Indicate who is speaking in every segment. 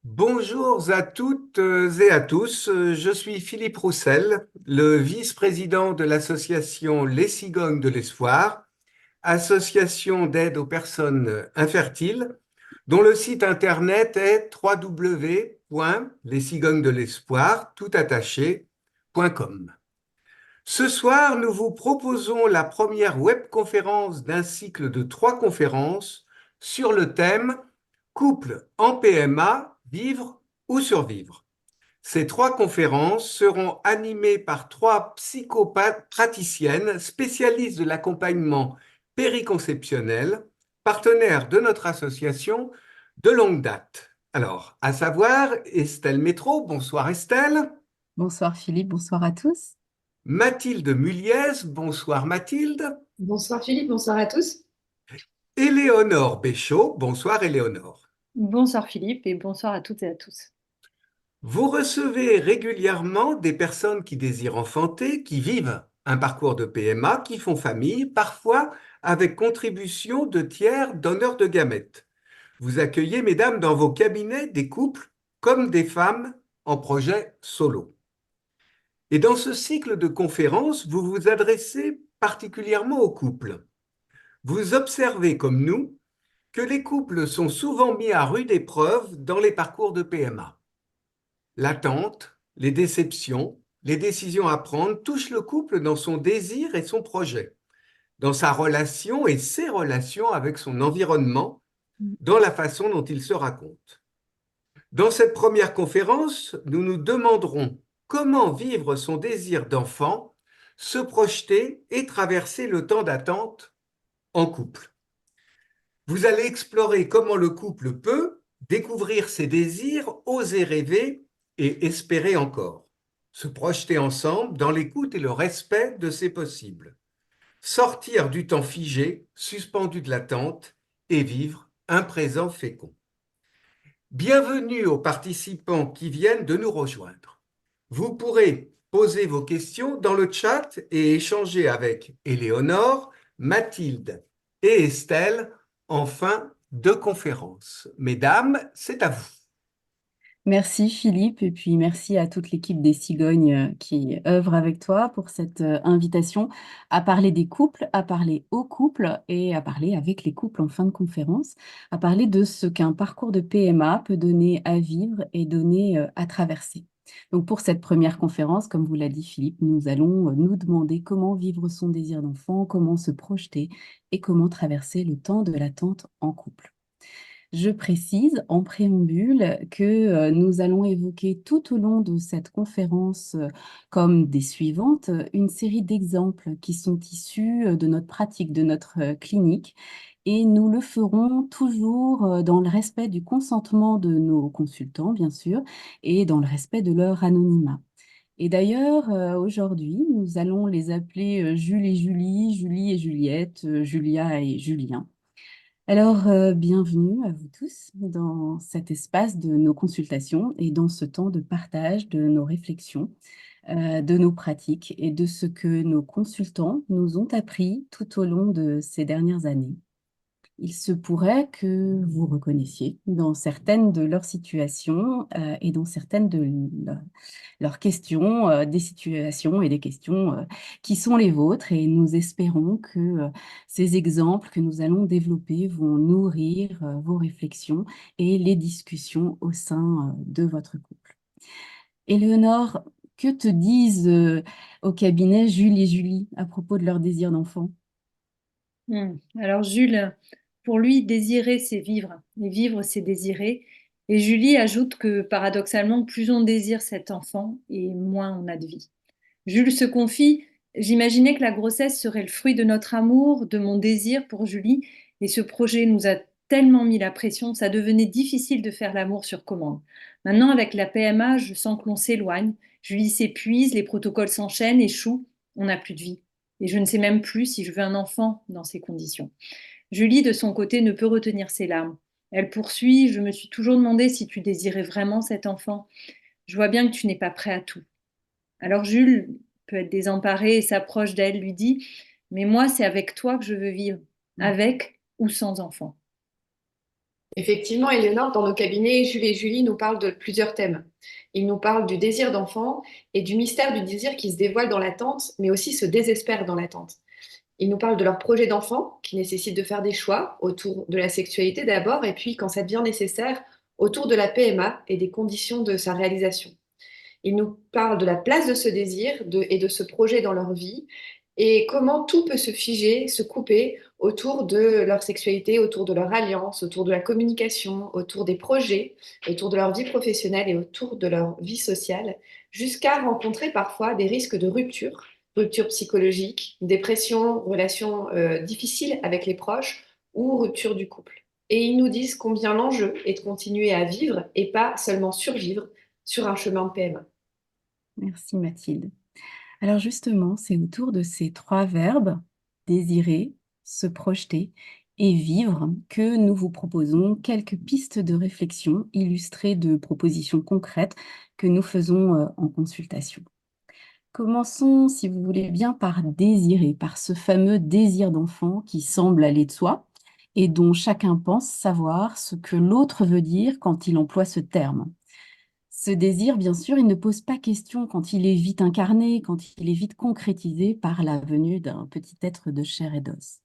Speaker 1: Bonjour à toutes et à tous. Je suis Philippe Roussel, le vice-président de l'association Les Cigognes de l'Espoir, association d'aide aux personnes infertiles, dont le site internet est www.lescigognesdelespoir, tout attaché.com. Ce soir, nous vous proposons la première webconférence d'un cycle de 3 conférences sur le thème Couple en PMA, vivre ou survivre. Ces 3 conférences seront animées par 3 psychopraticiennes spécialistes de l'accompagnement périconceptionnel, partenaires de notre association de longue date. Alors, à savoir Estelle Métro, bonsoir Estelle.
Speaker 2: Bonsoir Philippe, bonsoir à tous.
Speaker 1: Mathilde Muliez, bonsoir Mathilde.
Speaker 3: Bonsoir Philippe, bonsoir à tous.
Speaker 1: Éléonore Béchaud, bonsoir Éléonore.
Speaker 4: Bonsoir Philippe et bonsoir à toutes et à tous.
Speaker 1: Vous recevez régulièrement des personnes qui désirent enfanter, qui vivent un parcours de PMA, qui font famille, parfois avec contribution de tiers donneurs de gamètes. Vous accueillez, mesdames, dans vos cabinets des couples comme des femmes en projet solo. Et dans ce cycle de conférences, vous vous adressez particulièrement aux couples. Vous observez, comme nous, que les couples sont souvent mis à rude épreuve dans les parcours de PMA. L'attente, les déceptions, les décisions à prendre touchent le couple dans son désir et son projet, dans sa relation et ses relations avec son environnement, dans la façon dont il se raconte. Dans cette première conférence, nous nous demanderons comment vivre son désir d'enfant, se projeter et traverser le temps d'attente en couple. Vous allez explorer comment le couple peut découvrir ses désirs, oser rêver et espérer encore. Se projeter ensemble dans l'écoute et le respect de ses possibles. Sortir du temps figé, suspendu de l'attente et vivre un présent fécond. Bienvenue aux participants qui viennent de nous rejoindre. Vous pourrez poser vos questions dans le chat et échanger avec Éléonore, Mathilde et Estelle en fin de conférence. Mesdames, c'est à vous.
Speaker 2: Merci Philippe et puis merci à toute l'équipe des Cigognes qui œuvre avec toi pour cette invitation à parler des couples, à parler aux couples et à parler avec les couples en fin de conférence, à parler de ce qu'un parcours de PMA peut donner à vivre et donner à traverser. Donc pour cette première conférence, comme vous l'a dit Philippe, nous allons nous demander comment vivre son désir d'enfant, comment se projeter et comment traverser le temps de l'attente en couple. Je précise en préambule que nous allons évoquer tout au long de cette conférence, comme des suivantes, une série d'exemples qui sont issus de notre pratique, de notre clinique, et nous le ferons toujours dans le respect du consentement de nos consultants, bien sûr, et dans le respect de leur anonymat. Et d'ailleurs, aujourd'hui, nous allons les appeler Jules et Julie, Julie et Juliette, Julia et Julien. Alors, bienvenue à vous tous dans cet espace de nos consultations et dans ce temps de partage de nos réflexions, de nos pratiques et de ce que nos consultants nous ont appris tout au long de ces dernières années. Il se pourrait que vous reconnaissiez dans certaines de leurs situations et dans certaines de leurs questions, des situations et des questions qui sont les vôtres. Et nous espérons que ces exemples que nous allons développer vont nourrir vos réflexions et les discussions au sein de votre couple. Éléonore, que te disent au cabinet Jules et Julie à propos de leur désir d'enfant?
Speaker 4: Alors Jules, pour lui, désirer, c'est vivre, et vivre, c'est désirer. Et Julie ajoute que paradoxalement, plus on désire cet enfant, et moins on a de vie. Jules se confie, j'imaginais que la grossesse serait le fruit de notre amour, de mon désir pour Julie, et ce projet nous a tellement mis la pression, ça devenait difficile de faire l'amour sur commande. Maintenant, avec la PMA, je sens que l'on s'éloigne, Julie s'épuise, les protocoles s'enchaînent, échouent, on n'a plus de vie. Et je ne sais même plus si je veux un enfant dans ces conditions. Julie, de son côté, ne peut retenir ses larmes. Elle poursuit, je me suis toujours demandé si tu désirais vraiment cet enfant. Je vois bien que tu n'es pas prêt à tout. Alors Jules peut être désemparé et s'approche d'elle, lui dit, mais moi, c'est avec toi que je veux vivre, avec ou sans enfant.
Speaker 3: Effectivement, Éléonore, dans nos cabinets, Jules et Julie nous parlent de plusieurs thèmes. Ils nous parlent du désir d'enfant et du mystère du désir qui se dévoile dans l'attente, mais aussi se désespère dans l'attente. Ils nous parlent de leur projet d'enfant qui nécessite de faire des choix autour de la sexualité d'abord, et puis, quand ça devient nécessaire, autour de la PMA et des conditions de sa réalisation. Ils nous parlent de la place de ce désir et de ce projet dans leur vie et comment tout peut se figer, se couper autour de leur sexualité, autour de leur alliance, autour de la communication, autour des projets, autour de leur vie professionnelle et autour de leur vie sociale, jusqu'à rencontrer parfois des risques de rupture, rupture psychologique, dépression, relations difficiles avec les proches ou rupture du couple. Et ils nous disent combien l'enjeu est de continuer à vivre et pas seulement survivre sur un chemin de PMA.
Speaker 2: Merci Mathilde. Alors justement, c'est autour de ces trois verbes, désirer, se projeter et vivre, que nous vous proposons quelques pistes de réflexion illustrées de propositions concrètes que nous faisons en consultation. Commençons, si vous voulez bien, par désirer, par ce fameux désir d'enfant qui semble aller de soi et dont chacun pense savoir ce que l'autre veut dire quand il emploie ce terme. Ce désir, bien sûr, il ne pose pas question quand il est vite incarné, quand il est vite concrétisé par la venue d'un petit être de chair et d'os.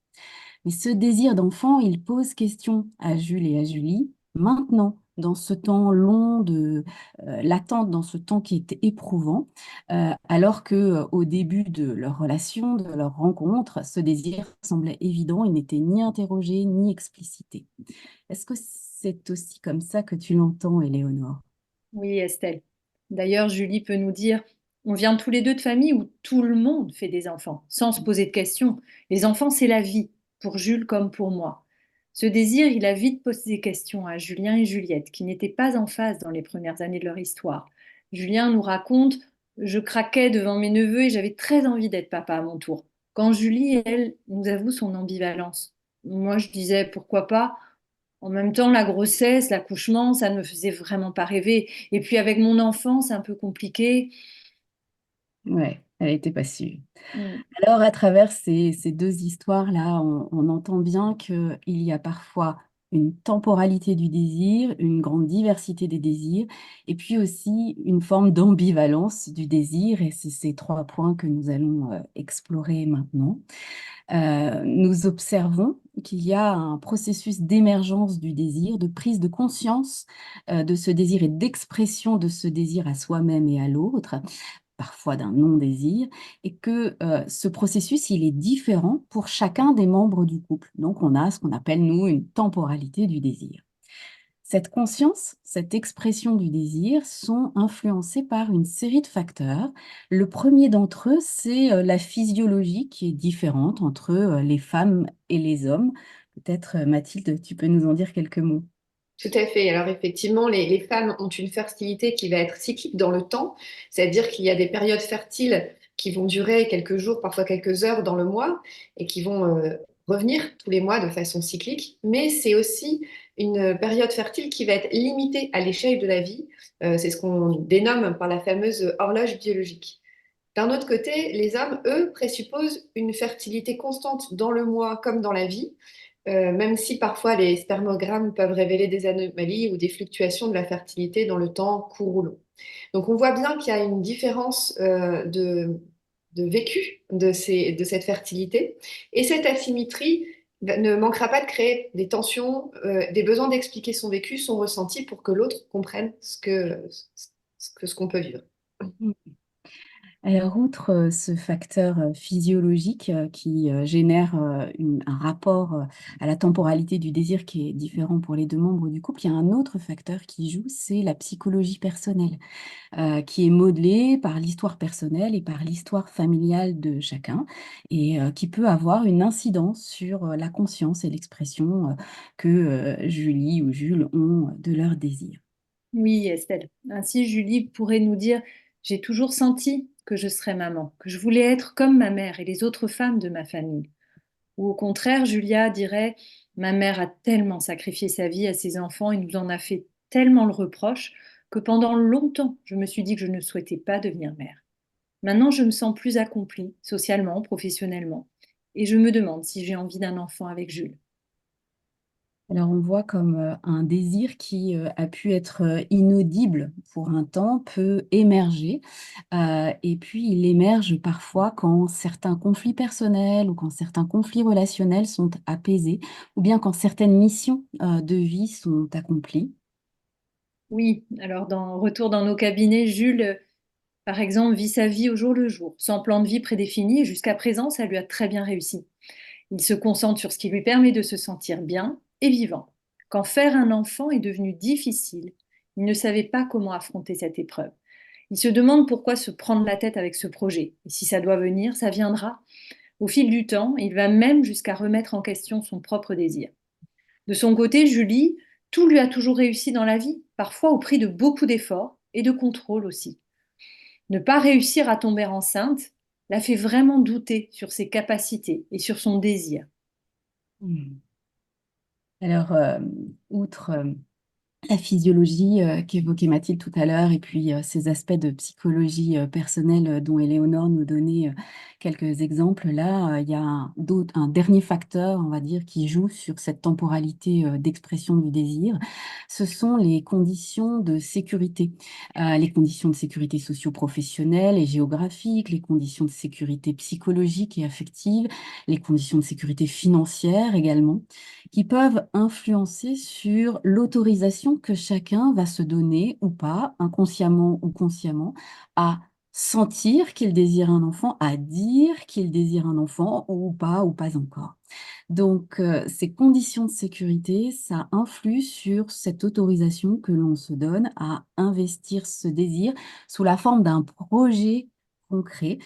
Speaker 2: Mais ce désir d'enfant, il pose question à Jules et à Julie, maintenant, dans ce temps long de l'attente, dans ce temps qui est éprouvant, alors que au début de leur relation, de leur rencontre, ce désir semblait évident, il n'était ni interrogé ni explicité. Est-ce que c'est aussi comme ça que tu l'entends, Éléonore?
Speaker 4: Oui, Estelle. D'ailleurs, Julie peut nous dire, on vient tous les deux de familles où tout le monde fait des enfants, sans se poser de questions. Les enfants, c'est la vie, pour Jules comme pour moi. Ce désir, il a vite posé des questions à Julien et Juliette, qui n'étaient pas en phase dans les premières années de leur histoire. Julien nous raconte, je craquais devant mes neveux et j'avais très envie d'être papa à mon tour. Quand Julie, elle, nous avoue son ambivalence. Moi, je disais, pourquoi pas? En même temps, la grossesse, l'accouchement, ça ne me faisait vraiment pas rêver. Et puis avec mon enfant, c'est un peu compliqué.
Speaker 2: Ouais, elle n'était pas sûre.
Speaker 4: Mm.
Speaker 2: Alors, à travers ces deux histoires-là, on entend bien qu'il y a parfois une temporalité du désir, une grande diversité des désirs, et puis aussi une forme d'ambivalence du désir, et c'est ces trois points que nous allons explorer maintenant. Nous observons qu'il y a un processus d'émergence du désir, de prise de conscience de ce désir et d'expression de ce désir à soi-même et à l'autre, parfois d'un non-désir, et que ce processus, il est différent pour chacun des membres du couple. Donc, on a ce qu'on appelle, nous, une temporalité du désir. Cette conscience, cette expression du désir sont influencées par une série de facteurs. Le premier d'entre eux, c'est la physiologie qui est différente entre les femmes et les hommes. Peut-être, Mathilde, tu peux nous en dire quelques mots.
Speaker 3: Tout à fait. Alors effectivement, les femmes ont une fertilité qui va être cyclique dans le temps, c'est-à-dire qu'il y a des périodes fertiles qui vont durer quelques jours, parfois quelques heures dans le mois, et qui vont revenir tous les mois de façon cyclique. Mais c'est aussi une période fertile qui va être limitée à l'échelle de la vie. C'est ce qu'on dénomme par la fameuse horloge biologique. D'un autre côté, les hommes, eux, présupposent une fertilité constante dans le mois comme dans la vie, même si parfois les spermogrammes peuvent révéler des anomalies ou des fluctuations de la fertilité dans le temps court ou long. Donc on voit bien qu'il y a une différence de vécu de cette fertilité. Et cette asymétrie ne manquera pas de créer des tensions, des besoins d'expliquer son vécu, son ressenti pour que l'autre comprenne ce qu'on peut vivre.
Speaker 2: Alors, outre ce facteur physiologique qui génère un rapport à la temporalité du désir qui est différent pour les deux membres du couple, il y a un autre facteur qui joue, c'est la psychologie personnelle, qui est modelée par l'histoire personnelle et par l'histoire familiale de chacun, et qui peut avoir une incidence sur la conscience et l'expression que Julie ou Jules ont de leur désir.
Speaker 4: Oui, Estelle. Ainsi, Julie pourrait nous dire, j'ai toujours senti que je serais maman, que je voulais être comme ma mère et les autres femmes de ma famille. Ou au contraire, Julia dirait, ma mère a tellement sacrifié sa vie à ses enfants et nous en a fait tellement le reproche que pendant longtemps, je me suis dit que je ne souhaitais pas devenir mère. Maintenant, je me sens plus accomplie, socialement, professionnellement, et je me demande si j'ai envie d'un enfant avec Jules.
Speaker 2: Alors, on voit comme un désir qui a pu être inaudible pour un temps peut émerger. Et puis, il émerge parfois quand certains conflits personnels ou quand certains conflits relationnels sont apaisés, ou bien quand certaines missions de vie sont accomplies.
Speaker 4: Oui, alors retour dans nos cabinets, Jules, par exemple, vit sa vie au jour le jour, sans plan de vie prédéfini, et jusqu'à présent, ça lui a très bien réussi. Il se concentre sur ce qui lui permet de se sentir bien et vivant. Quand faire un enfant est devenu difficile, il ne savait pas comment affronter cette épreuve. Il se demande pourquoi se prendre la tête avec ce projet. Et si ça doit venir, ça viendra. Au fil du temps, il va même jusqu'à remettre en question son propre désir. De son côté, Julie, tout lui a toujours réussi dans la vie, parfois au prix de beaucoup d'efforts et de contrôle aussi. Ne pas réussir à tomber enceinte l'a fait vraiment douter sur ses capacités et sur son désir.
Speaker 2: Hmm. Alors, outre la physiologie qu'évoquait Mathilde tout à l'heure, et puis ces aspects de psychologie personnelle dont Éléonore nous donnait quelques exemples, là, il y a un dernier facteur, on va dire, qui joue sur cette temporalité d'expression du désir. Ce sont les conditions de sécurité. Les conditions de sécurité socio-professionnelles et géographiques, les conditions de sécurité psychologique et affective, les conditions de sécurité financière également, qui peuvent influencer sur l'autorisation que chacun va se donner ou pas, inconsciemment ou consciemment, à sentir qu'il désire un enfant, à dire qu'il désire un enfant ou pas encore. Donc, ces conditions de sécurité, ça influe sur cette autorisation que l'on se donne à investir ce désir sous la forme d'un projet concret.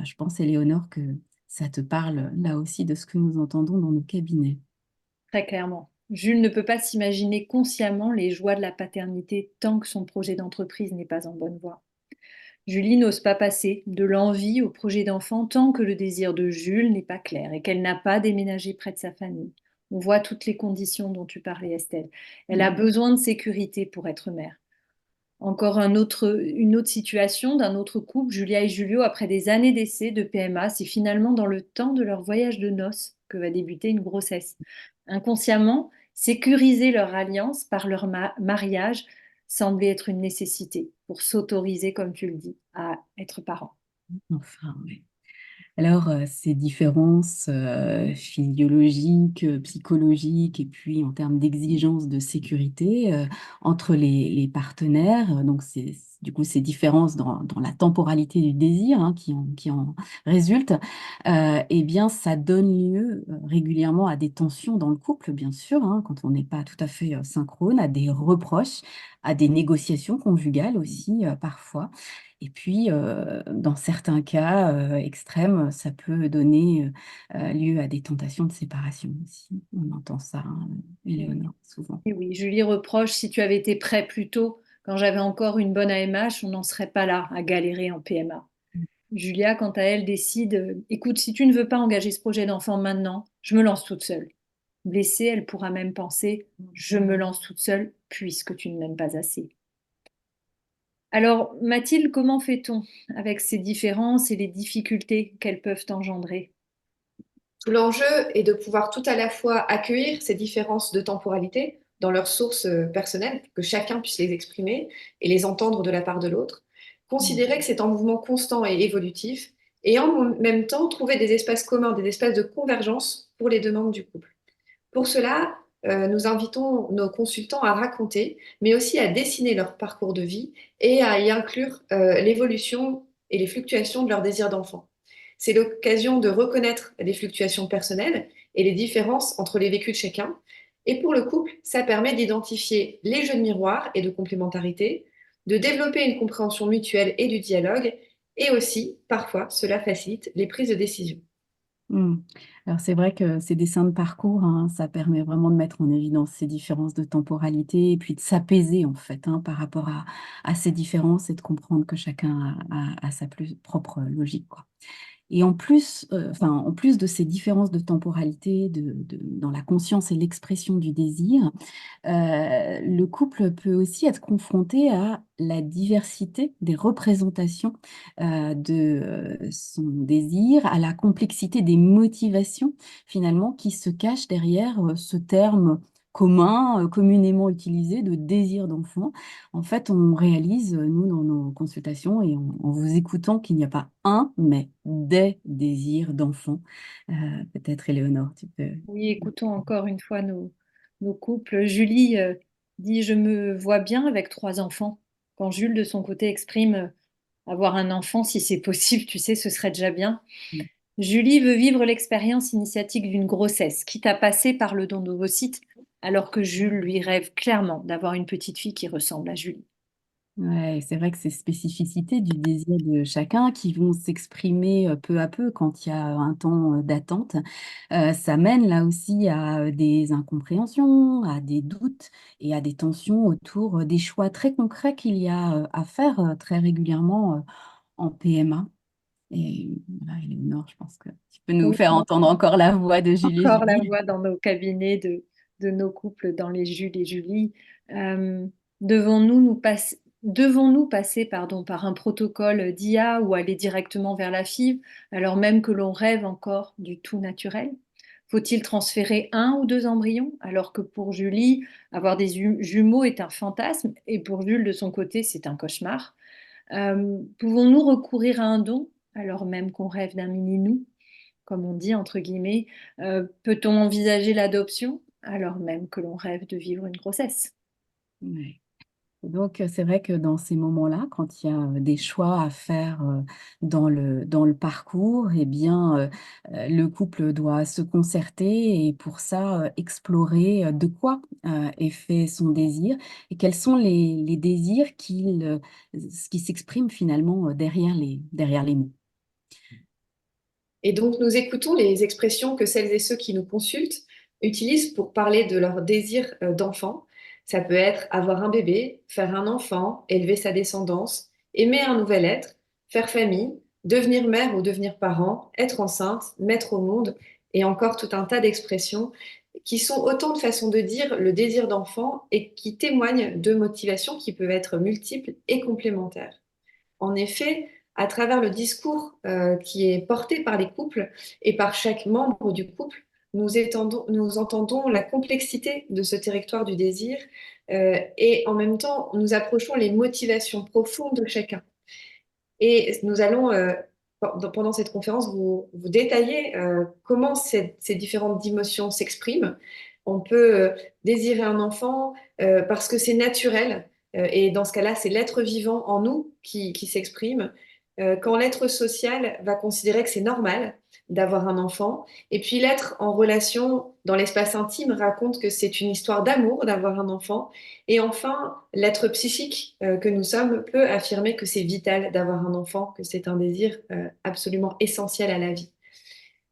Speaker 2: Je pense, Éléonore, que ça te parle là aussi de ce que nous entendons dans nos cabinets.
Speaker 4: Très clairement. Jules ne peut pas s'imaginer consciemment les joies de la paternité tant que son projet d'entreprise n'est pas en bonne voie. Julie n'ose pas passer de l'envie au projet d'enfant tant que le désir de Jules n'est pas clair et qu'elle n'a pas déménagé près de sa famille. On voit toutes les conditions dont tu parlais, Estelle. Elle a besoin de sécurité pour être mère. Encore une autre situation d'un autre couple, Julia et Julio, après des années d'essais de PMA, c'est finalement dans le temps de leur voyage de noces que va débuter une grossesse. Inconsciemment, sécuriser leur alliance par leur mariage semblait être une nécessité pour s'autoriser, comme tu le dis, à être parent.
Speaker 2: Enfin, oui. Alors, ces différences physiologiques, psychologiques et puis en termes d'exigence de sécurité entre les partenaires, donc du coup ces différences dans la temporalité du désir hein, qui en résultent, eh bien ça donne lieu régulièrement à des tensions dans le couple, bien sûr, hein, quand on n'est pas tout à fait synchrone, à des reproches, à des négociations conjugales aussi parfois. Et puis, dans certains cas extrêmes, ça peut donner lieu à des tentations de séparation aussi. On entend ça, hein, Éléonore, souvent.
Speaker 4: Et oui, Julie reproche si tu avais été prêt plus tôt, quand j'avais encore une bonne AMH, on n'en serait pas là à galérer en PMA. Julia, quant à elle, décide écoute, si tu ne veux pas engager ce projet d'enfant maintenant, je me lance toute seule. Blessée, elle pourra même penser je me lance toute seule puisque tu ne m'aimes pas assez. Alors, Mathilde, comment fait-on avec ces différences et les difficultés qu'elles peuvent engendrer?
Speaker 3: Tout l'enjeu est de pouvoir tout à la fois accueillir ces différences de temporalité dans leurs sources personnelles, que chacun puisse les exprimer et les entendre de la part de l'autre, considérer que c'est un mouvement constant et évolutif, et en même temps trouver des espaces communs, des espaces de convergence pour les deux membres du couple. Pour cela, nous invitons nos consultants à raconter, mais aussi à dessiner leur parcours de vie et à y inclure l'évolution et les fluctuations de leur désir d'enfant. C'est l'occasion de reconnaître les fluctuations personnelles et les différences entre les vécus de chacun. Et pour le couple, ça permet d'identifier les jeux de miroir et de complémentarité, de développer une compréhension mutuelle et du dialogue, et aussi, parfois, cela facilite les prises de décision.
Speaker 2: Hmm. Alors c'est vrai que ces dessins de parcours, hein, ça permet vraiment de mettre en évidence ces différences de temporalité et puis de s'apaiser en fait hein, par rapport à ces différences et de comprendre que chacun a sa propre logique, quoi. Et en plus de ces différences de temporalité dans la conscience et l'expression du désir, le couple peut aussi être confronté à la diversité des représentations de son désir, à la complexité des motivations finalement qui se cachent derrière ce terme commun, communément utilisé, de désir d'enfant. En fait, on réalise, nous, dans nos consultations et en vous écoutant, qu'il n'y a pas un, mais des désirs d'enfant. Peut-être, Éléonore, tu peux...
Speaker 4: Oui, écoutons encore une fois nos couples. Julie dit, je me vois bien avec 3 enfants. Quand Jules, de son côté, exprime avoir un enfant, si c'est possible, tu sais, ce serait déjà bien. Julie veut vivre l'expérience initiatique d'une grossesse, quitte à passer par le don d'ovocytes, alors que Jules lui rêve clairement d'avoir une petite fille qui ressemble à Julie.
Speaker 2: Ouais, c'est vrai que ces spécificités du désir de chacun qui vont s'exprimer peu à peu quand il y a un temps d'attente, ça mène là aussi à des incompréhensions, à des doutes et à des tensions autour des choix très concrets qu'il y a à faire très régulièrement en PMA. Et voilà, Éléonore, je pense que tu peux nous
Speaker 4: Oui,
Speaker 2: faire entendre encore la voix de Julie et
Speaker 4: encore la
Speaker 2: Julie.
Speaker 4: voix dans nos cabinets de nos couples, dans les Jules et Julie. Euh, devons-nous passer par un protocole d'IA ou aller directement vers la FIV, alors même que l'on rêve encore du tout naturel? Faut-il transférer 1 ou 2 embryons, alors que pour Julie, avoir des jumeaux est un fantasme et pour Jules, de son côté, c'est un cauchemar? Pouvons-nous recourir à un don, alors même qu'on rêve d'un mini-nous, comme on dit entre guillemets? Peut-on envisager l'adoption, alors même que l'on rêve de vivre une grossesse?
Speaker 2: Ouais. Donc, c'est vrai que dans ces moments-là, quand il y a des choix à faire dans le parcours, eh bien, le couple doit se concerter et pour ça, explorer de quoi est fait son désir et quels sont les désirs qui s'expriment finalement derrière les mots.
Speaker 3: Et donc, nous écoutons les expressions que celles et ceux qui nous consultent utilisent pour parler de leur désir d'enfant. Ça peut être avoir un bébé, faire un enfant, élever sa descendance, aimer un nouvel être, faire famille, devenir mère ou devenir parent, être enceinte, mettre au monde, et encore tout un tas d'expressions qui sont autant de façons de dire le désir d'enfant et qui témoignent de motivations qui peuvent être multiples et complémentaires. En effet, à travers le discours qui est porté par les couples et par chaque membre du couple, nous entendons la complexité de ce territoire du désir et en même temps, nous approchons les motivations profondes de chacun. Et nous allons, pendant cette conférence, vous détailler comment ces différentes émotions s'expriment. On peut désirer un enfant parce que c'est naturel, et dans ce cas-là, c'est l'être vivant en nous qui s'exprime. Quand l'être social va considérer que c'est normal d'avoir un enfant, et puis l'être en relation dans l'espace intime raconte que c'est une histoire d'amour d'avoir un enfant, et enfin, l'être psychique que nous sommes peut affirmer que c'est vital d'avoir un enfant, que c'est un désir absolument essentiel à la vie.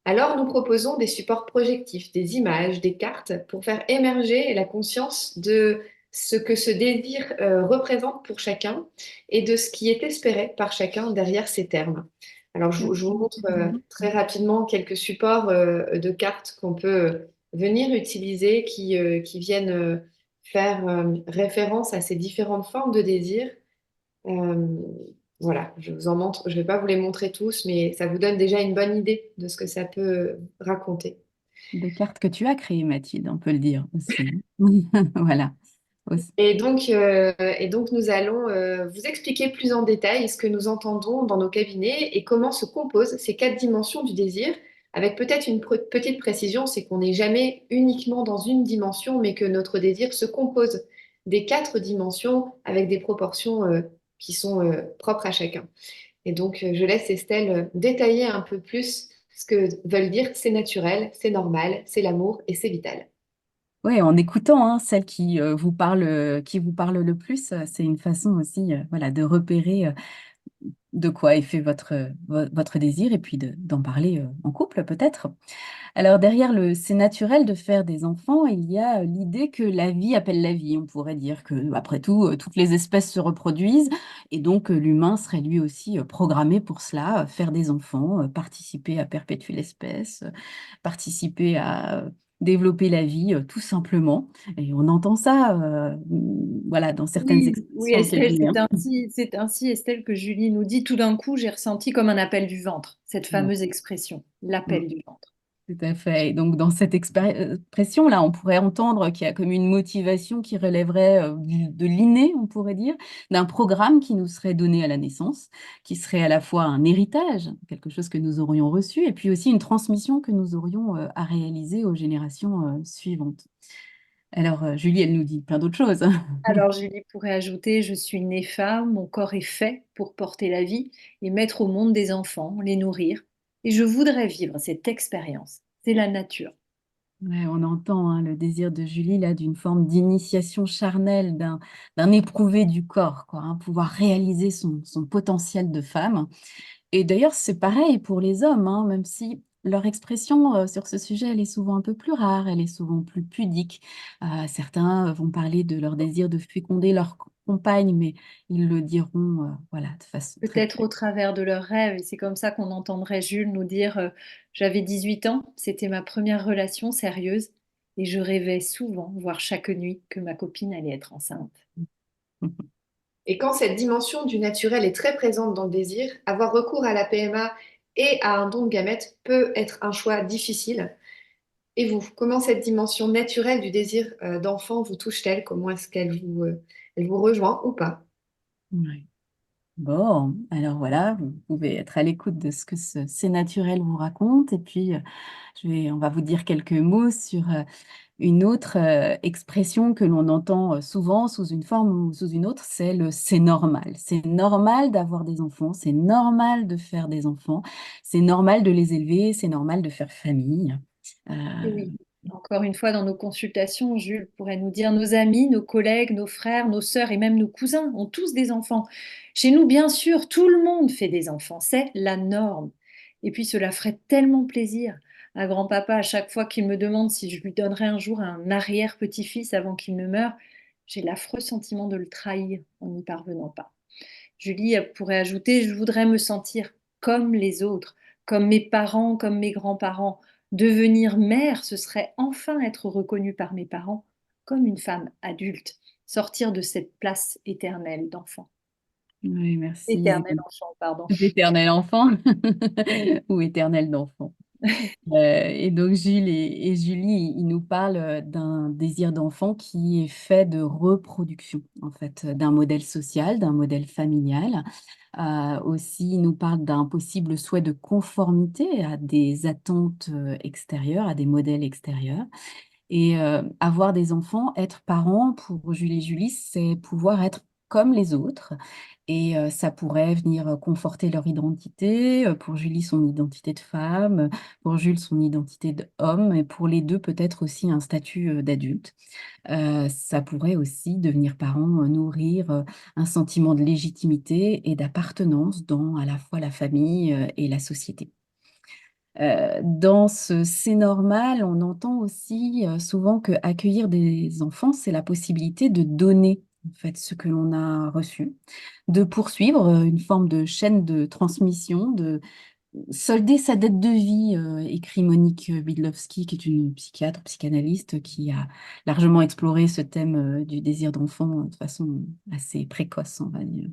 Speaker 3: Alors, nous proposons des supports projectifs, des images, des cartes pour faire émerger la conscience de ce que ce désir représente pour chacun et de ce qui est espéré par chacun derrière ces termes. Alors, je vous montre très rapidement quelques supports de cartes qu'on peut venir utiliser qui viennent faire référence à ces différentes formes de désir. Euh, voilà, je vous en montre, je ne vais pas vous les montrer tous, mais ça vous donne déjà une bonne idée de ce que ça peut raconter.
Speaker 2: De cartes que tu as créées, Mathilde, on peut le dire aussi. Voilà. Aussi.
Speaker 3: Et donc nous allons vous expliquer plus en détail ce que nous entendons dans nos cabinets et comment se composent ces 4 dimensions du désir, avec peut-être une petite précision, c'est qu'on n'est jamais uniquement dans une dimension, mais que notre désir se compose des 4 dimensions avec des proportions qui sont propres à chacun. Et donc je laisse Estelle détailler un peu plus ce que veulent dire c'est naturel, c'est normal, c'est l'amour et c'est vital.
Speaker 2: Oui, en écoutant celle qui vous parle le plus, c'est une façon aussi voilà, de repérer de quoi est fait votre désir et puis d'en parler en couple peut-être. Alors derrière le c'est naturel de faire des enfants, il y a l'idée que la vie appelle la vie. On pourrait dire que, après tout, toutes les espèces se reproduisent et donc l'humain serait lui aussi programmé pour cela, faire des enfants, participer à perpétuer l'espèce, participer à développer la vie, tout simplement. Et on entend ça, voilà, dans certaines
Speaker 4: Oui, oui,
Speaker 2: expressions en
Speaker 4: Estelle,
Speaker 2: cabinet.
Speaker 4: c'est ainsi, Estelle, que Julie nous dit, tout d'un coup, j'ai ressenti comme un appel du ventre, cette
Speaker 2: Ouais.
Speaker 4: fameuse expression,
Speaker 2: Mm.
Speaker 4: l'appel du ventre.
Speaker 2: Tout à fait. Et donc, dans cette expression-là, on pourrait entendre qu'il y a comme une motivation qui relèverait de l'inné, on pourrait dire, d'un programme qui nous serait donné à la naissance, qui serait à la fois un héritage, quelque chose que nous aurions reçu, et puis aussi une transmission que nous aurions à réaliser aux générations suivantes. Alors, Julie, elle nous dit plein d'autres choses.
Speaker 4: Alors Julie pourrait ajouter, je suis née femme, mon corps est fait pour porter la vie et mettre au monde des enfants, les nourrir. Et je voudrais vivre cette expérience. C'est la nature.
Speaker 2: Ouais, on entend hein, le désir de Julie là d'une forme d'initiation charnelle, d'un éprouvé du corps, quoi, hein, pouvoir réaliser son potentiel de femme. Et d'ailleurs, c'est pareil pour les hommes, hein, même si leur expression sur ce sujet, elle est souvent un peu plus rare, elle est souvent plus pudique. Certains vont parler de leur désir de féconder leur compagne, mais ils le diront voilà, de façon très...
Speaker 4: Peut-être au travers de leurs rêves. Et c'est comme ça qu'on entendrait Jules nous dire, j'avais 18 ans, c'était ma première relation sérieuse. Et je rêvais souvent, voire chaque nuit, que ma copine allait être enceinte.
Speaker 3: Et quand cette dimension du naturel est très présente dans le désir, avoir recours à la PMA et à un don de gamètes peut être un choix difficile. Et vous, comment cette dimension naturelle du désir d'enfant vous touche-t-elle? Comment est-ce elle vous rejoint ou pas?
Speaker 2: Ouais. Bon, alors voilà, vous pouvez être à l'écoute de ce que ces naturels vous racontent. Et puis, on va vous dire quelques mots sur une autre expression que l'on entend souvent sous une forme ou sous une autre, c'est le c'est normal. C'est normal d'avoir des enfants, c'est normal de faire des enfants, c'est normal de les élever, c'est normal de faire famille. Euh,
Speaker 4: Et oui, encore une fois, dans nos consultations, Jules pourrait nous dire nos amis, nos collègues, nos frères, nos sœurs et même nos cousins ont tous des enfants. Chez nous, bien sûr, tout le monde fait des enfants, c'est la norme. Et puis cela ferait tellement plaisir à grand-papa à chaque fois qu'il me demande si je lui donnerai un jour un arrière-petit-fils avant qu'il ne meure. J'ai l'affreux sentiment de le trahir en n'y parvenant pas. Julie pourrait ajouter, je voudrais me sentir comme les autres, comme mes parents, comme mes grands-parents. Devenir mère, ce serait enfin être reconnue par mes parents comme une femme adulte, sortir de cette place éternelle d'enfant.
Speaker 2: oui, merci.
Speaker 4: Éternel enfant, pardon.
Speaker 2: Éternel enfant ou éternel d'enfant. Et donc Jules et Julie, ils nous parlent d'un désir d'enfant qui est fait de reproduction, en fait, d'un modèle social, d'un modèle familial. Aussi, ils nous parlent d'un possible souhait de conformité à des attentes extérieures, à des modèles extérieurs. Et avoir des enfants, être parent, pour Julie et Julie, c'est pouvoir être comme les autres. Et ça pourrait venir conforter leur identité. Pour Julie, son identité de femme. Pour Jules, son identité d'homme. Et pour les deux, peut-être aussi un statut d'adulte. Ça pourrait aussi, devenir parent, nourrir un sentiment de légitimité et d'appartenance dans à la fois la famille et la société. Dans ce c'est normal, on entend aussi souvent que accueillir des enfants, c'est la possibilité de donner en fait ce que l'on a reçu, de poursuivre une forme de chaîne de transmission, de solder sa dette de vie, écrit Monique Widlowski, qui est une psychiatre, psychanalyste, qui a largement exploré ce thème du désir d'enfant de façon assez précoce, on va dire.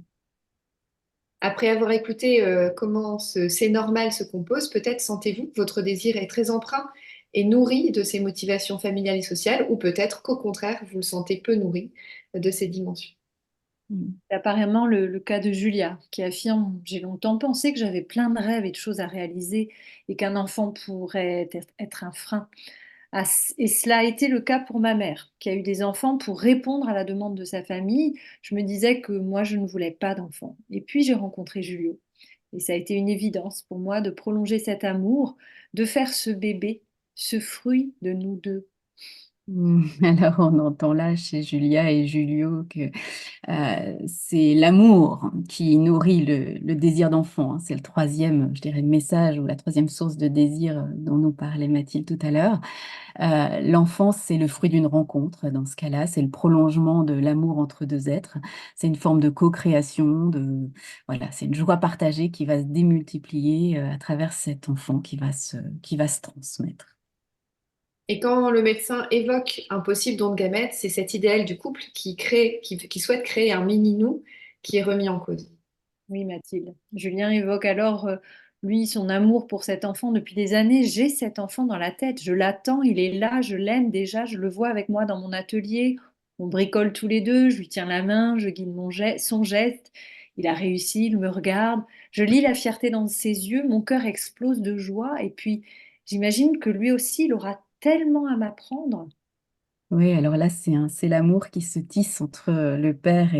Speaker 3: Après avoir écouté comment c'est normal se compose, peut-être sentez-vous que votre désir est très empreint et nourri de ses motivations familiales et sociales, ou peut-être qu'au contraire, vous le sentez peu nourri de ces dimensions.
Speaker 2: Mm.
Speaker 4: C'est apparemment le cas de Julia, qui affirme, j'ai longtemps pensé que j'avais plein de rêves et de choses à réaliser et qu'un enfant pourrait être un frein. Et cela a été le cas pour ma mère, qui a eu des enfants pour répondre à la demande de sa famille. Je me disais que moi, je ne voulais pas d'enfants. Et puis, j'ai rencontré Julio. Et ça a été une évidence pour moi de prolonger cet amour, de faire ce bébé, ce fruit de nous deux.
Speaker 2: Alors, on entend là chez Julia et Julio que c'est l'amour qui nourrit le désir d'enfant, hein. C'est le troisième, je dirais, message ou la troisième source de désir dont nous parlait Mathilde tout à l'heure. L'enfance, c'est le fruit d'une rencontre. Dans ce cas-là, c'est le prolongement de l'amour entre deux êtres. C'est une forme de co-création, voilà, c'est une joie partagée qui va se démultiplier à travers cet enfant qui va se transmettre.
Speaker 3: Et quand le médecin évoque un possible don de gamètes, c'est cet idéal du couple qui souhaite créer un mini-nous qui est remis en cause.
Speaker 4: Oui, Mathilde. Julien évoque alors lui, son amour pour cet enfant depuis des années. J'ai cet enfant dans la tête, je l'attends, il est là, je l'aime déjà, je le vois avec moi dans mon atelier. On bricole tous les deux, je lui tiens la main, je guide son geste. Il a réussi, il me regarde. Je lis la fierté dans ses yeux, mon cœur explose de joie. Et puis, j'imagine que lui aussi, il aura tellement à m'apprendre.
Speaker 2: Oui, alors là, c'est l'amour qui se tisse entre le père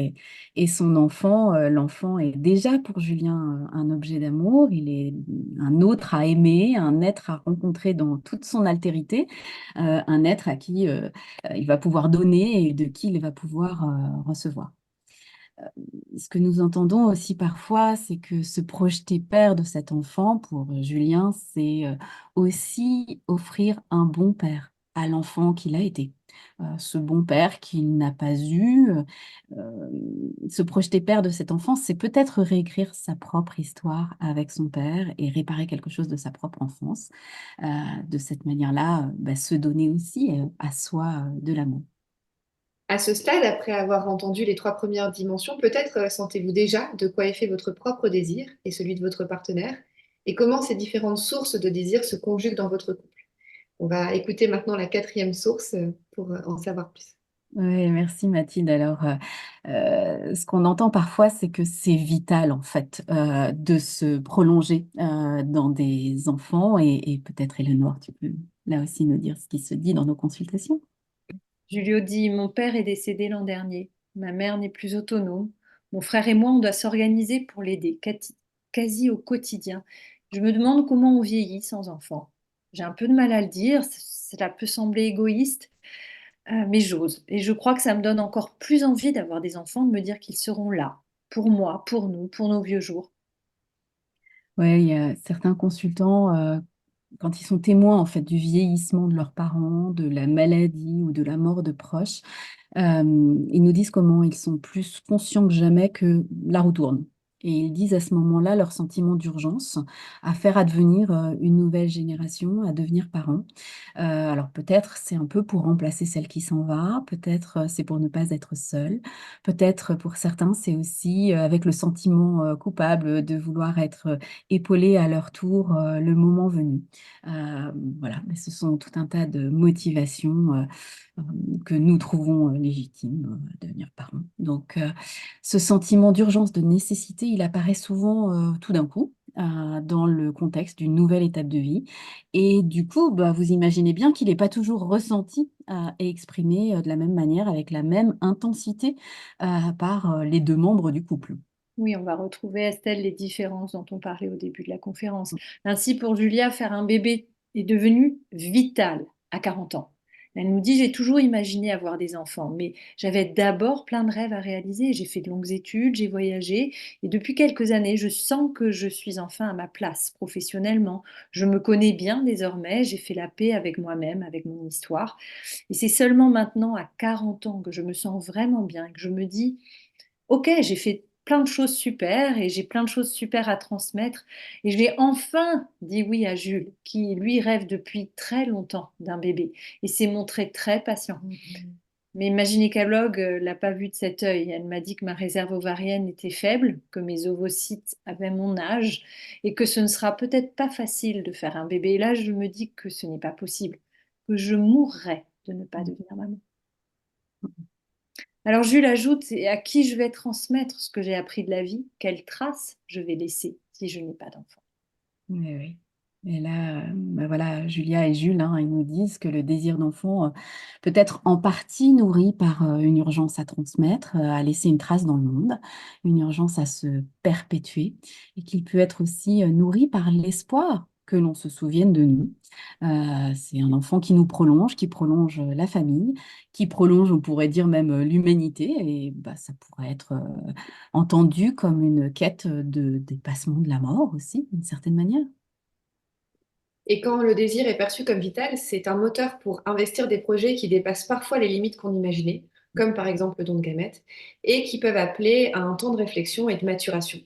Speaker 2: et son enfant. L'enfant est déjà pour Julien un objet d'amour, il est un autre à aimer, un être à rencontrer dans toute son altérité, un être à qui il va pouvoir donner et de qui il va pouvoir recevoir. Ce que nous entendons aussi parfois, c'est que se projeter père de cet enfant, pour Julien, c'est aussi offrir un bon père à l'enfant qu'il a été. Ce bon père qu'il n'a pas eu, se projeter père de cet enfant, c'est peut-être réécrire sa propre histoire avec son père et réparer quelque chose de sa propre enfance. De cette manière-là, se donner aussi à soi de l'amour.
Speaker 3: À ce stade, après avoir entendu les trois premières dimensions, peut-être sentez-vous déjà de quoi est fait votre propre désir et celui de votre partenaire, et comment ces différentes sources de désir se conjuguent dans votre couple. On va écouter maintenant la quatrième source pour en savoir plus.
Speaker 2: Oui, merci Mathilde. Alors, ce qu'on entend parfois, c'est que c'est vital en fait de se prolonger dans des enfants et peut-être Éléonore, tu peux là aussi nous dire ce qui se dit dans nos consultations.
Speaker 4: Julio dit, mon père est décédé l'an dernier. Ma mère n'est plus autonome. Mon frère et moi, on doit s'organiser pour l'aider, quasi au quotidien. Je me demande comment on vieillit sans enfant. J'ai un peu de mal à le dire, cela peut sembler égoïste, mais j'ose. Et je crois que ça me donne encore plus envie d'avoir des enfants, de me dire qu'ils seront là, pour moi, pour nous, pour nos vieux jours.
Speaker 2: Oui, il y a certains consultants, quand ils sont témoins en fait du vieillissement de leurs parents, de la maladie ou de la mort de proches, ils nous disent comment ils sont plus conscients que jamais que la roue tourne. Et ils disent à ce moment-là leur sentiment d'urgence à faire advenir une nouvelle génération, à devenir parents. Alors peut-être c'est un peu pour remplacer celle qui s'en va, peut-être c'est pour ne pas être seul, peut-être pour certains c'est aussi avec le sentiment coupable de vouloir être épaulé à leur tour le moment venu. Voilà, mais ce sont tout un tas de motivations euh, que nous trouvons légitimes à devenir parents. Donc, ce sentiment d'urgence, de nécessité, il apparaît souvent tout d'un coup dans le contexte d'une nouvelle étape de vie. Et du coup, vous imaginez bien qu'il n'est pas toujours ressenti et exprimé de la même manière, avec la même intensité par les deux membres du couple.
Speaker 4: Oui, on va retrouver, Estelle, les différences dont on parlait au début de la conférence. Ainsi, pour Julia, faire un bébé est devenu vital à 40 ans. Elle nous dit, j'ai toujours imaginé avoir des enfants, mais j'avais d'abord plein de rêves à réaliser. J'ai fait de longues études, j'ai voyagé, et depuis quelques années, je sens que je suis enfin à ma place professionnellement. Je me connais bien désormais, j'ai fait la paix avec moi-même, avec mon histoire. Et c'est seulement maintenant, à 40 ans, que je me sens vraiment bien, que je me dis, ok, j'ai fait plein de choses super et j'ai plein de choses super à transmettre. Et j'ai enfin dit oui à Jules, qui lui rêve depuis très longtemps d'un bébé et s'est montré très patient. Mais ma gynécologue l'a pas vu de cet œil. Elle m'a dit que ma réserve ovarienne était faible, que mes ovocytes avaient mon âge et que ce ne sera peut-être pas facile de faire un bébé. Et là, je me dis que ce n'est pas possible, que je mourrais de ne pas devenir maman. Alors Jules ajoute, et à qui je vais transmettre ce que j'ai appris de la vie, quelle trace je vais laisser si je n'ai pas d'enfant.
Speaker 2: Oui, oui. Et là, voilà, Julia et Jules, hein, ils nous disent que le désir d'enfant peut être en partie nourri par une urgence à transmettre, à laisser une trace dans le monde, une urgence à se perpétuer, et qu'il peut être aussi nourri par l'espoir que l'on se souvienne de nous. C'est un enfant qui nous prolonge, qui prolonge la famille, qui prolonge, on pourrait dire même l'humanité, et ça pourrait être entendu comme une quête de dépassement de la mort aussi, d'une certaine manière.
Speaker 3: Et quand le désir est perçu comme vital, c'est un moteur pour investir des projets qui dépassent parfois les limites qu'on imaginait, comme par exemple le don de gamètes, et qui peuvent appeler à un temps de réflexion et de maturation.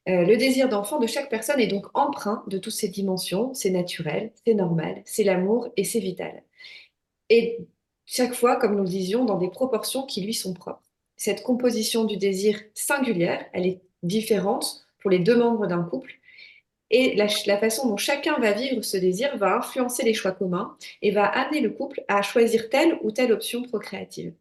Speaker 3: Le désir d'enfant de chaque personne est donc empreint de toutes ces dimensions. C'est naturel, c'est normal, c'est l'amour et c'est vital. Et chaque fois, comme nous le disions, dans des proportions qui lui sont propres. Cette composition du désir singulière, elle est différente pour les deux membres d'un couple. Et la façon dont chacun va vivre ce désir va influencer les choix communs et va amener le couple à choisir telle ou telle option procréative.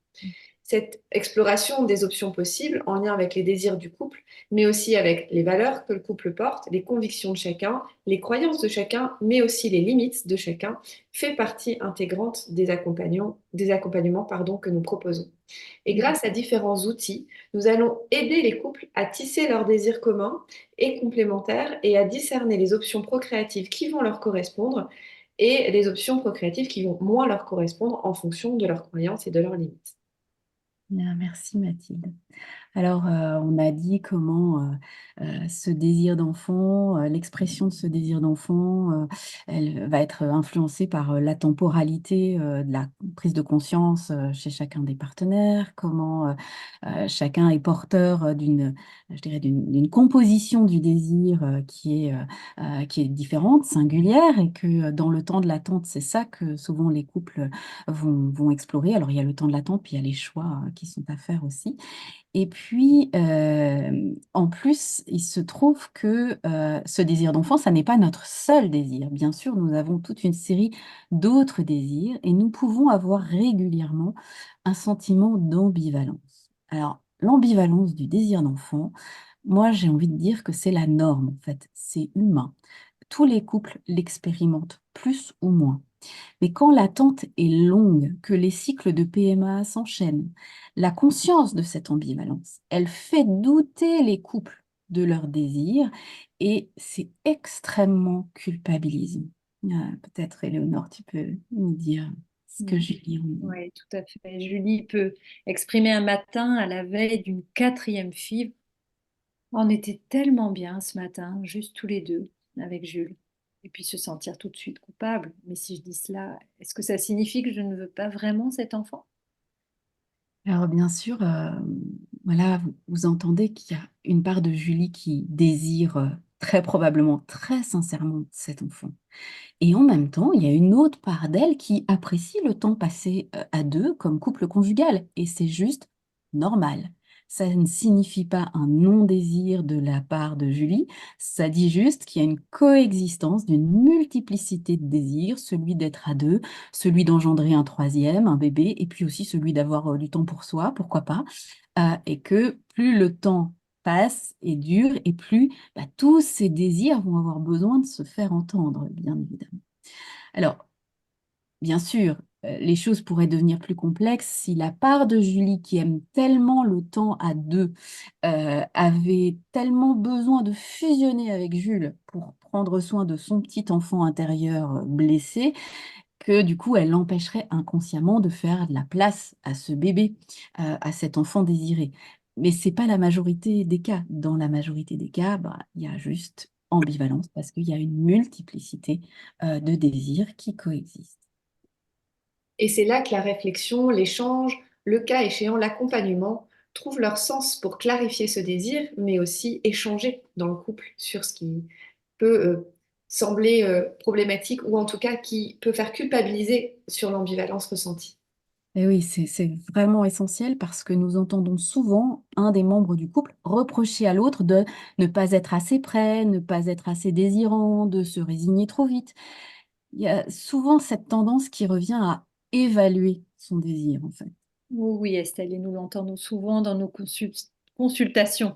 Speaker 3: Cette exploration des options possibles en lien avec les désirs du couple, mais aussi avec les valeurs que le couple porte, les convictions de chacun, les croyances de chacun, mais aussi les limites de chacun, fait partie intégrante des accompagnements que nous proposons. Et grâce à différents outils, nous allons aider les couples à tisser leurs désirs communs et complémentaires et à discerner les options procréatives qui vont leur correspondre et les options procréatives qui vont moins leur correspondre en fonction de leurs croyances et de leurs limites.
Speaker 2: Bien, merci Mathilde. Alors, on a dit comment ce désir d'enfant, l'expression de ce désir d'enfant, elle va être influencée par la temporalité de la prise de conscience chez chacun des partenaires, comment chacun est porteur je dirais, d'une composition du désir qui est différente, singulière, et que dans le temps de l'attente, c'est ça que souvent les couples vont explorer. Alors, il y a le temps de l'attente, puis il y a les choix qui sont à faire aussi. Et puis, en plus, il se trouve que ce désir d'enfant, ça n'est pas notre seul désir. Bien sûr, nous avons toute une série d'autres désirs et nous pouvons avoir régulièrement un sentiment d'ambivalence. Alors, l'ambivalence du désir d'enfant, moi, j'ai envie de dire que c'est la norme, en fait. C'est humain. Tous les couples l'expérimentent, plus ou moins. Mais quand l'attente est longue, que les cycles de PMA s'enchaînent, la conscience de cette ambivalence, elle fait douter les couples de leurs désirs et c'est extrêmement culpabilisant. Peut-être, Éléonore, tu peux nous dire ce que Julie en dit.
Speaker 4: Oui, tout à fait. Julie peut exprimer un matin à la veille d'une quatrième fibre. On était tellement bien ce matin, juste tous les deux, avec Jules. Et puis se sentir tout de suite coupable. Mais si je dis cela, est-ce que ça signifie que je ne veux pas vraiment cet enfant?
Speaker 2: Alors bien sûr, voilà, vous entendez qu'il y a une part de Julie qui désire très probablement, très sincèrement cet enfant. Et en même temps, il y a une autre part d'elle qui apprécie le temps passé à deux comme couple conjugal. Et c'est juste normal. Ça ne signifie pas un non-désir de la part de Julie. Ça dit juste qu'il y a une coexistence d'une multiplicité de désirs, celui d'être à deux, celui d'engendrer un troisième, un bébé, et puis aussi celui d'avoir du temps pour soi, pourquoi pas. Et que plus le temps passe et dure, et plus tous ces désirs vont avoir besoin de se faire entendre, bien évidemment. Alors, bien sûr, les choses pourraient devenir plus complexes si la part de Julie qui aime tellement le temps à deux avait tellement besoin de fusionner avec Jules pour prendre soin de son petit enfant intérieur blessé, que du coup, elle l'empêcherait inconsciemment de faire de la place à ce bébé, à cet enfant désiré. Mais c'est pas la majorité des cas. Dans la majorité des cas, il y a juste ambivalence parce qu'il y a une multiplicité de désirs qui coexistent.
Speaker 3: Et c'est là que la réflexion, l'échange, le cas échéant, l'accompagnement trouvent leur sens pour clarifier ce désir, mais aussi échanger dans le couple sur ce qui peut sembler problématique ou en tout cas qui peut faire culpabiliser sur l'ambivalence ressentie.
Speaker 2: Et oui, c'est vraiment essentiel parce que nous entendons souvent un des membres du couple reprocher à l'autre de ne pas être assez près, ne pas être assez désirant, de se résigner trop vite. Il y a souvent cette tendance qui revient à évaluer son désir, en fait.
Speaker 4: Oui, oui, Estelle, et nous l'entendons souvent dans nos consultations.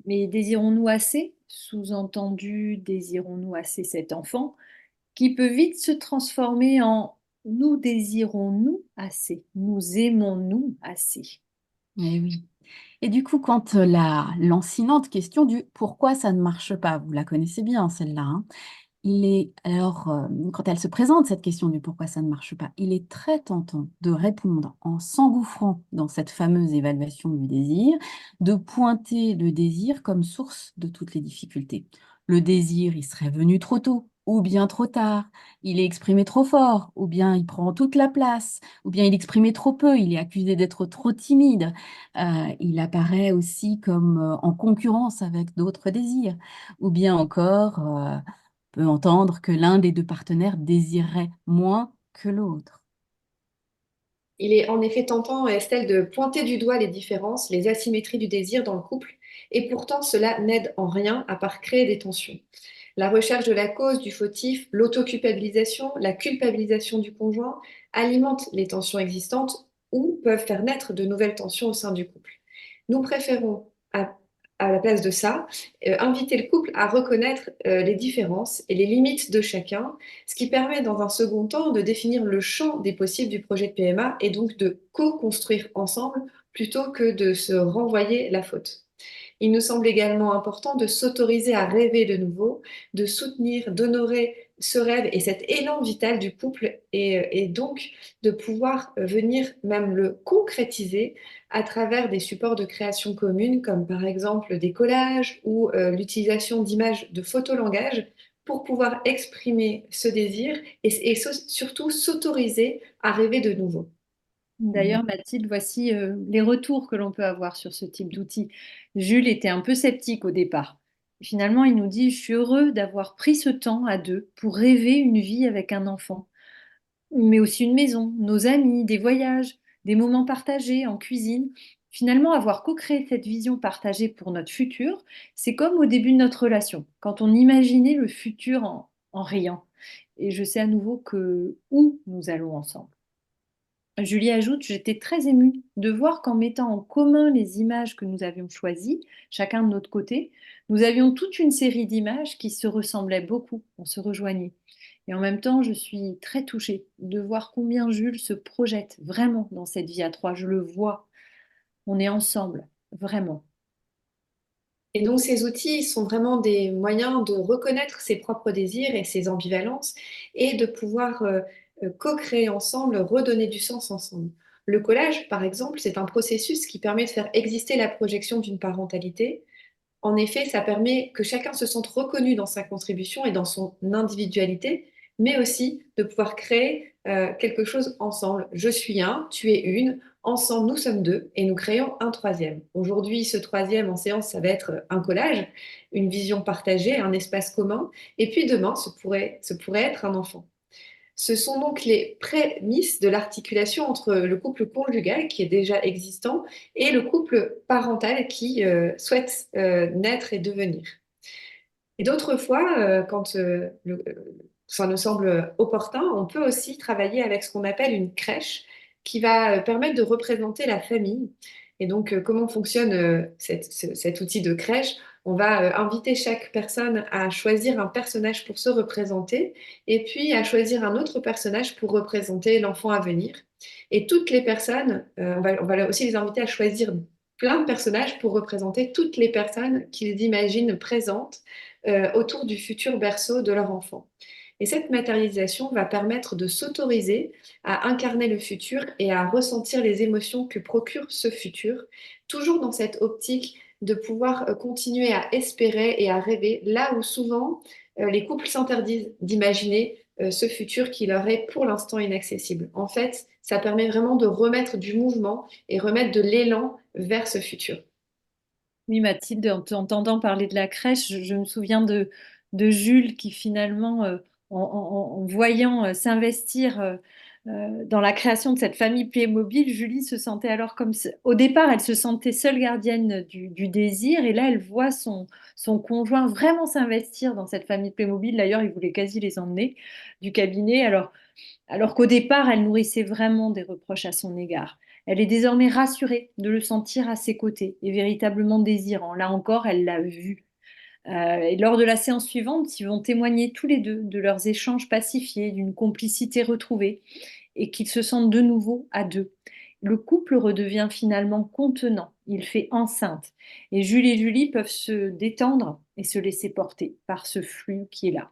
Speaker 4: Mais désirons-nous assez? Sous-entendu, désirons-nous assez cet enfant? Qui peut vite se transformer en nous désirons-nous assez? Nous aimons-nous assez?
Speaker 2: Eh oui. Et du coup, quand la lancinante question du pourquoi ça ne marche pas, vous la connaissez bien, celle-là, hein, quand elle se présente, cette question du pourquoi ça ne marche pas, il est très tentant de répondre en s'engouffrant dans cette fameuse évaluation du désir, de pointer le désir comme source de toutes les difficultés. Le désir, il serait venu trop tôt, ou bien trop tard, il est exprimé trop fort, ou bien il prend toute la place, ou bien il est exprimé trop peu, il est accusé d'être trop timide. Il apparaît aussi comme en concurrence avec d'autres désirs, ou bien encore peut entendre que l'un des deux partenaires désirerait moins que l'autre.
Speaker 3: Il est en effet tentant, Estelle, de pointer du doigt les différences, les asymétries du désir dans le couple, et pourtant cela n'aide en rien à part créer des tensions. La recherche de la cause du fautif, l'autoculpabilisation, la culpabilisation du conjoint alimentent les tensions existantes ou peuvent faire naître de nouvelles tensions au sein du couple. Nous préférons, à la place de ça, inviter le couple à reconnaître les différences et les limites de chacun, ce qui permet dans un second temps de définir le champ des possibles du projet de PMA et donc de co-construire ensemble plutôt que de se renvoyer la faute. Il nous semble également important de s'autoriser à rêver de nouveau, de soutenir, d'honorer ce rêve et cet élan vital du couple et donc de pouvoir venir même le concrétiser à travers des supports de création commune comme par exemple des collages ou l'utilisation d'images de photolangage pour pouvoir exprimer ce désir et surtout s'autoriser à rêver de nouveau.
Speaker 4: D'ailleurs, Mathilde, voici les retours que l'on peut avoir sur ce type d'outil. Jules était un peu sceptique au départ. Finalement, il nous dit, je suis heureux d'avoir pris ce temps à deux pour rêver une vie avec un enfant, mais aussi une maison, nos amis, des voyages, des moments partagés en cuisine. Finalement, avoir co-créé cette vision partagée pour notre futur, c'est comme au début de notre relation, quand on imaginait le futur en riant. Et je sais à nouveau que où nous allons ensemble. Julie ajoute, j'étais très émue de voir qu'en mettant en commun les images que nous avions choisies, chacun de notre côté, nous avions toute une série d'images qui se ressemblaient beaucoup, on se rejoignait. Et en même temps, je suis très touchée de voir combien Jules se projette vraiment dans cette vie à trois. Je le vois, on est ensemble, vraiment.
Speaker 3: Et donc, ces outils sont vraiment des moyens de reconnaître ses propres désirs et ses ambivalences et de pouvoir co-créer ensemble, redonner du sens ensemble. Le collage, par exemple, c'est un processus qui permet de faire exister la projection d'une parentalité. En effet, ça permet que chacun se sente reconnu dans sa contribution et dans son individualité, mais aussi de pouvoir créer quelque chose ensemble. Je suis un, tu es une, ensemble nous sommes deux et nous créons un troisième. Aujourd'hui, ce troisième en séance, ça va être un collage, une vision partagée, un espace commun, et puis demain, ce pourrait être un enfant. Ce sont donc les prémices de l'articulation entre le couple conjugal qui est déjà existant et le couple parental qui souhaite naître et devenir. Et d'autres fois, quand ça nous semble opportun, on peut aussi travailler avec ce qu'on appelle une crèche qui va permettre de représenter la famille. Et donc, comment fonctionne cet outil de crèche? On va inviter chaque personne à choisir un personnage pour se représenter et puis à choisir un autre personnage pour représenter l'enfant à venir. Et toutes les personnes, on va aussi les inviter à choisir plein de personnages pour représenter toutes les personnes qu'ils imaginent présentes autour du futur berceau de leur enfant. Et cette matérialisation va permettre de s'autoriser à incarner le futur et à ressentir les émotions que procure ce futur, toujours dans cette optique de pouvoir continuer à espérer et à rêver, là où souvent les couples s'interdisent d'imaginer ce futur qui leur est pour l'instant inaccessible. En fait, ça permet vraiment de remettre du mouvement et remettre de l'élan vers ce futur.
Speaker 4: Oui, Mathilde, en t'entendant parler de la crèche, je me souviens de Jules qui finalement, en voyant s'investir dans la création de cette famille Playmobil, Julie se sentait alors comme... Au départ, elle se sentait seule gardienne du désir, et là, elle voit son conjoint vraiment s'investir dans cette famille Playmobil. D'ailleurs, il voulait quasi les emmener du cabinet, alors qu'au départ, elle nourrissait vraiment des reproches à son égard. Elle est désormais rassurée de le sentir à ses côtés et véritablement désirant. Là encore, elle l'a vu. Et lors de la séance suivante, ils vont témoigner tous les deux de leurs échanges pacifiés, d'une complicité retrouvée et qu'ils se sentent de nouveau à deux. Le couple redevient finalement contenant, il fait enceinte et Jules et Julie peuvent se détendre et se laisser porter par ce flux qui est là.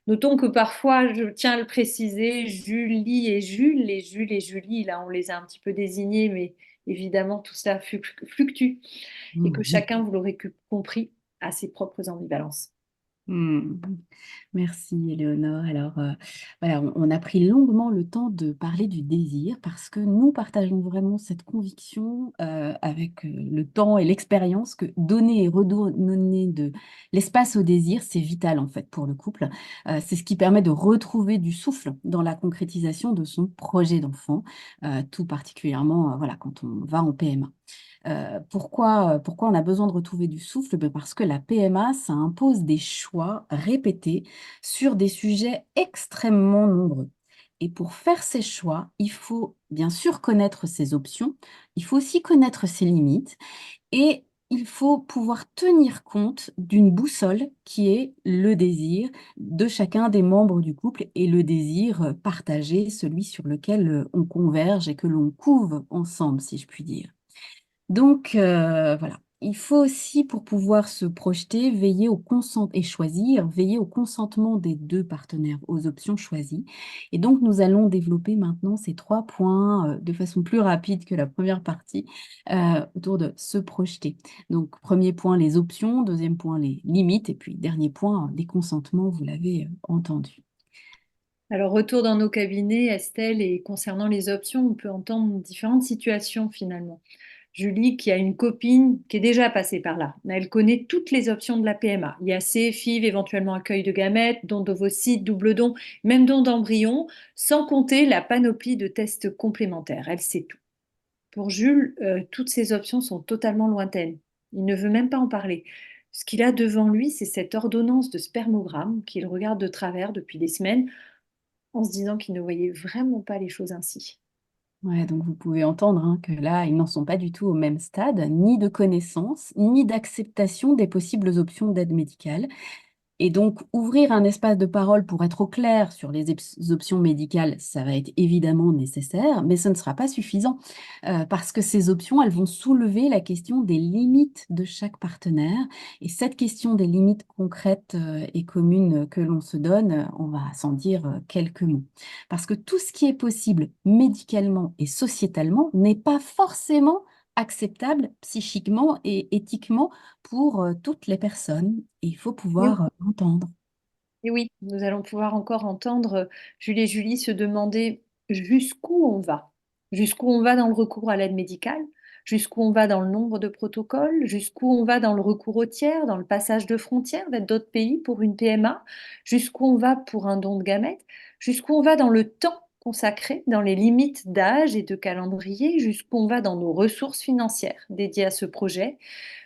Speaker 4: Notons que parfois, je tiens à le préciser, Julie et Jules, les Jules et Julie, là on les a un petit peu désignés, mais évidemment tout ça fluctue et que
Speaker 2: Mhm.
Speaker 4: chacun, vous l'aurez compris, a ses propres ambivalences.
Speaker 2: Hmm. Merci Éléonore. Alors voilà, on a pris longuement le temps de parler du désir parce que nous partageons vraiment cette conviction avec le temps et l'expérience que donner et redonner de l'espace au désir, c'est vital en fait pour le couple. C'est ce qui permet de retrouver du souffle dans la concrétisation de son projet d'enfant, tout particulièrement voilà, quand on va en PMA. Pourquoi on a besoin de retrouver du souffle? Ben, parce que la PMA, ça impose des choix répétés sur des sujets extrêmement nombreux. Et pour faire ces choix, il faut bien sûr connaître ses options, il faut aussi connaître ses limites et il faut pouvoir tenir compte d'une boussole qui est le désir de chacun des membres du couple et le désir partagé, celui sur lequel on converge et que l'on couve ensemble, si je puis dire. Donc, voilà. Il faut aussi, pour pouvoir se projeter, veiller au et choisir, veiller au consentement des deux partenaires, aux options choisies. Et donc, nous allons développer maintenant ces 3 points de façon plus rapide que la première partie autour de se projeter. Donc, premier point, les options, deuxième point, les limites, et puis dernier point, les consentements, vous l'avez entendu.
Speaker 4: Alors, retour dans nos cabinets, Estelle, et concernant les options, on peut entendre différentes situations finalement. Julie, qui a une copine qui est déjà passée par là. Elle connaît toutes les options de la PMA. IAC, FIV, éventuellement accueil de gamètes, don d'ovocytes, double don, même don d'embryon, sans compter la panoplie de tests complémentaires. Elle sait tout. Pour Jules, toutes ces options sont totalement lointaines. Il ne veut même pas en parler. Ce qu'il a devant lui, c'est cette ordonnance de spermogramme qu'il regarde de travers depuis des semaines en se disant qu'il ne voyait vraiment pas les choses ainsi.
Speaker 2: Ouais, donc vous pouvez entendre hein, que là, ils n'en sont pas du tout au même stade, ni de connaissance, ni d'acceptation des possibles options d'aide médicale. Et donc, ouvrir un espace de parole pour être au clair sur les options médicales, ça va être évidemment nécessaire, mais ce ne sera pas suffisant parce que ces options, elles vont soulever la question des limites de chaque partenaire. Et cette question des limites concrètes et communes que l'on se donne, on va s'en dire quelques mots. Parce que tout ce qui est possible médicalement et sociétalement n'est pas forcément acceptable psychiquement et éthiquement pour toutes les personnes. Et il faut
Speaker 4: Et
Speaker 2: pouvoir entendre.
Speaker 4: et oui, nous allons pouvoir encore entendre Julie et Julie se demander jusqu'où on va. Jusqu'où on va dans le recours à l'aide médicale, jusqu'où on va dans le nombre de protocoles, jusqu'où on va dans le recours aux tiers, dans le passage de frontières vers d'autres pays pour une PMA, jusqu'où on va pour un don de gamètes, jusqu'où on va dans le temps consacré, dans les limites d'âge et de calendrier, jusqu'où on va dans nos ressources financières dédiées à ce projet,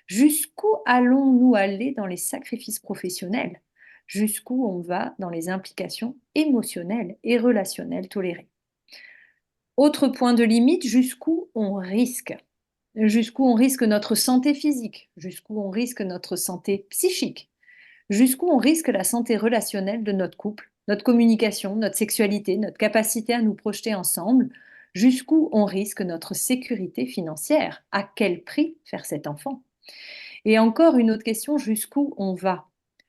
Speaker 4: jusqu'où allons-nous aller dans les sacrifices professionnels? Jusqu'où on va dans les implications émotionnelles et relationnelles tolérées? Autre point de limite, jusqu'où on risque? Jusqu'où on risque notre santé physique? Jusqu'où on risque notre santé psychique? Jusqu'où on risque la santé relationnelle de notre couple, notre communication, notre sexualité, notre capacité à nous projeter ensemble? Jusqu'où on risque notre sécurité financière? À quel prix faire cet enfant? Et encore une autre question, jusqu'où on va?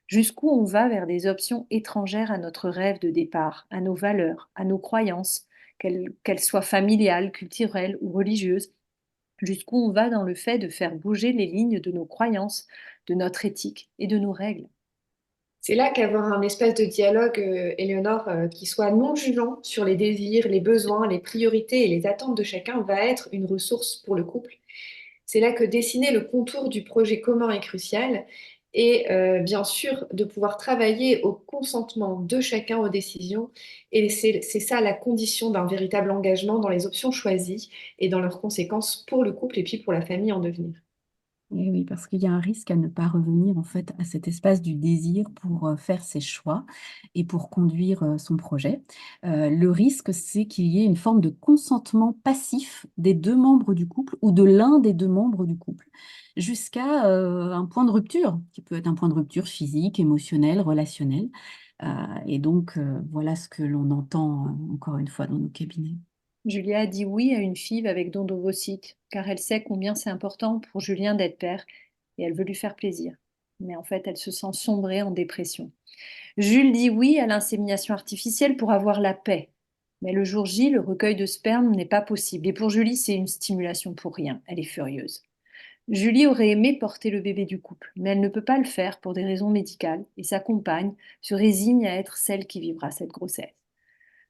Speaker 4: Jusqu'où on va vers des options étrangères à notre rêve de départ, à nos valeurs, à nos croyances, qu'elles soient familiales, culturelles ou religieuses? Jusqu'où on va dans le fait de faire bouger les lignes de nos croyances, de notre éthique et de nos règles?
Speaker 3: C'est là qu'avoir un espèce de dialogue, Éléonore, qui soit non jugeant sur les désirs, les besoins, les priorités et les attentes de chacun va être une ressource pour le couple. C'est là que dessiner le contour du projet commun est crucial et bien sûr de pouvoir travailler au consentement de chacun aux décisions. Et c'est ça la condition d'un véritable engagement dans les options choisies et dans leurs conséquences pour le couple et puis pour la famille en devenir.
Speaker 2: Et oui, parce qu'il y a un risque à ne pas revenir en fait à cet espace du désir pour faire ses choix et pour conduire son projet. Le risque, c'est qu'il y ait une forme de consentement passif des deux membres du couple ou de l'un des deux membres du couple, jusqu'à un point de rupture, qui peut être un point de rupture physique, émotionnel, relationnel. Et donc, voilà ce que l'on entend encore une fois dans nos cabinets.
Speaker 4: Julia a dit oui à une FIV avec don d'ovocytes, car elle sait combien c'est important pour Julien d'être père, et elle veut lui faire plaisir. Mais en fait, elle se sent sombrer en dépression. Jules dit oui à l'insémination artificielle pour avoir la paix. Mais le jour J, le recueil de sperme n'est pas possible. Et pour Julie, c'est une stimulation pour rien. Elle est furieuse. Julie aurait aimé porter le bébé du couple, mais elle ne peut pas le faire pour des raisons médicales, et sa compagne se résigne à être celle qui vivra cette grossesse.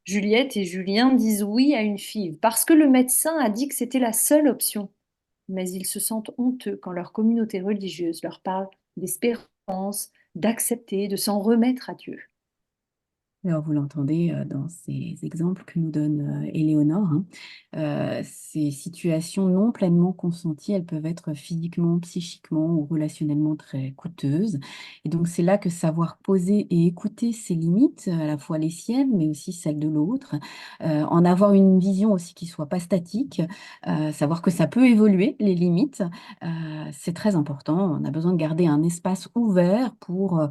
Speaker 4: Juliette et Julien disent oui à une FIV parce que le médecin a dit que c'était la seule option. Mais ils se sentent honteux quand leur communauté religieuse leur parle d'espérance, d'accepter, de s'en remettre à Dieu.
Speaker 2: Alors, vous l'entendez dans ces exemples que nous donne Éléonore. mineurs, hein. Ces situations non pleinement consenties, elles peuvent être physiquement, psychiquement ou relationnellement très coûteuses. Et donc, c'est là que savoir poser et écouter ses limites, à la fois les siennes, mais aussi celles de l'autre, en avoir une vision aussi qui soit pas statique, savoir que ça peut évoluer, les limites, c'est très important. On a besoin de garder un espace ouvert pour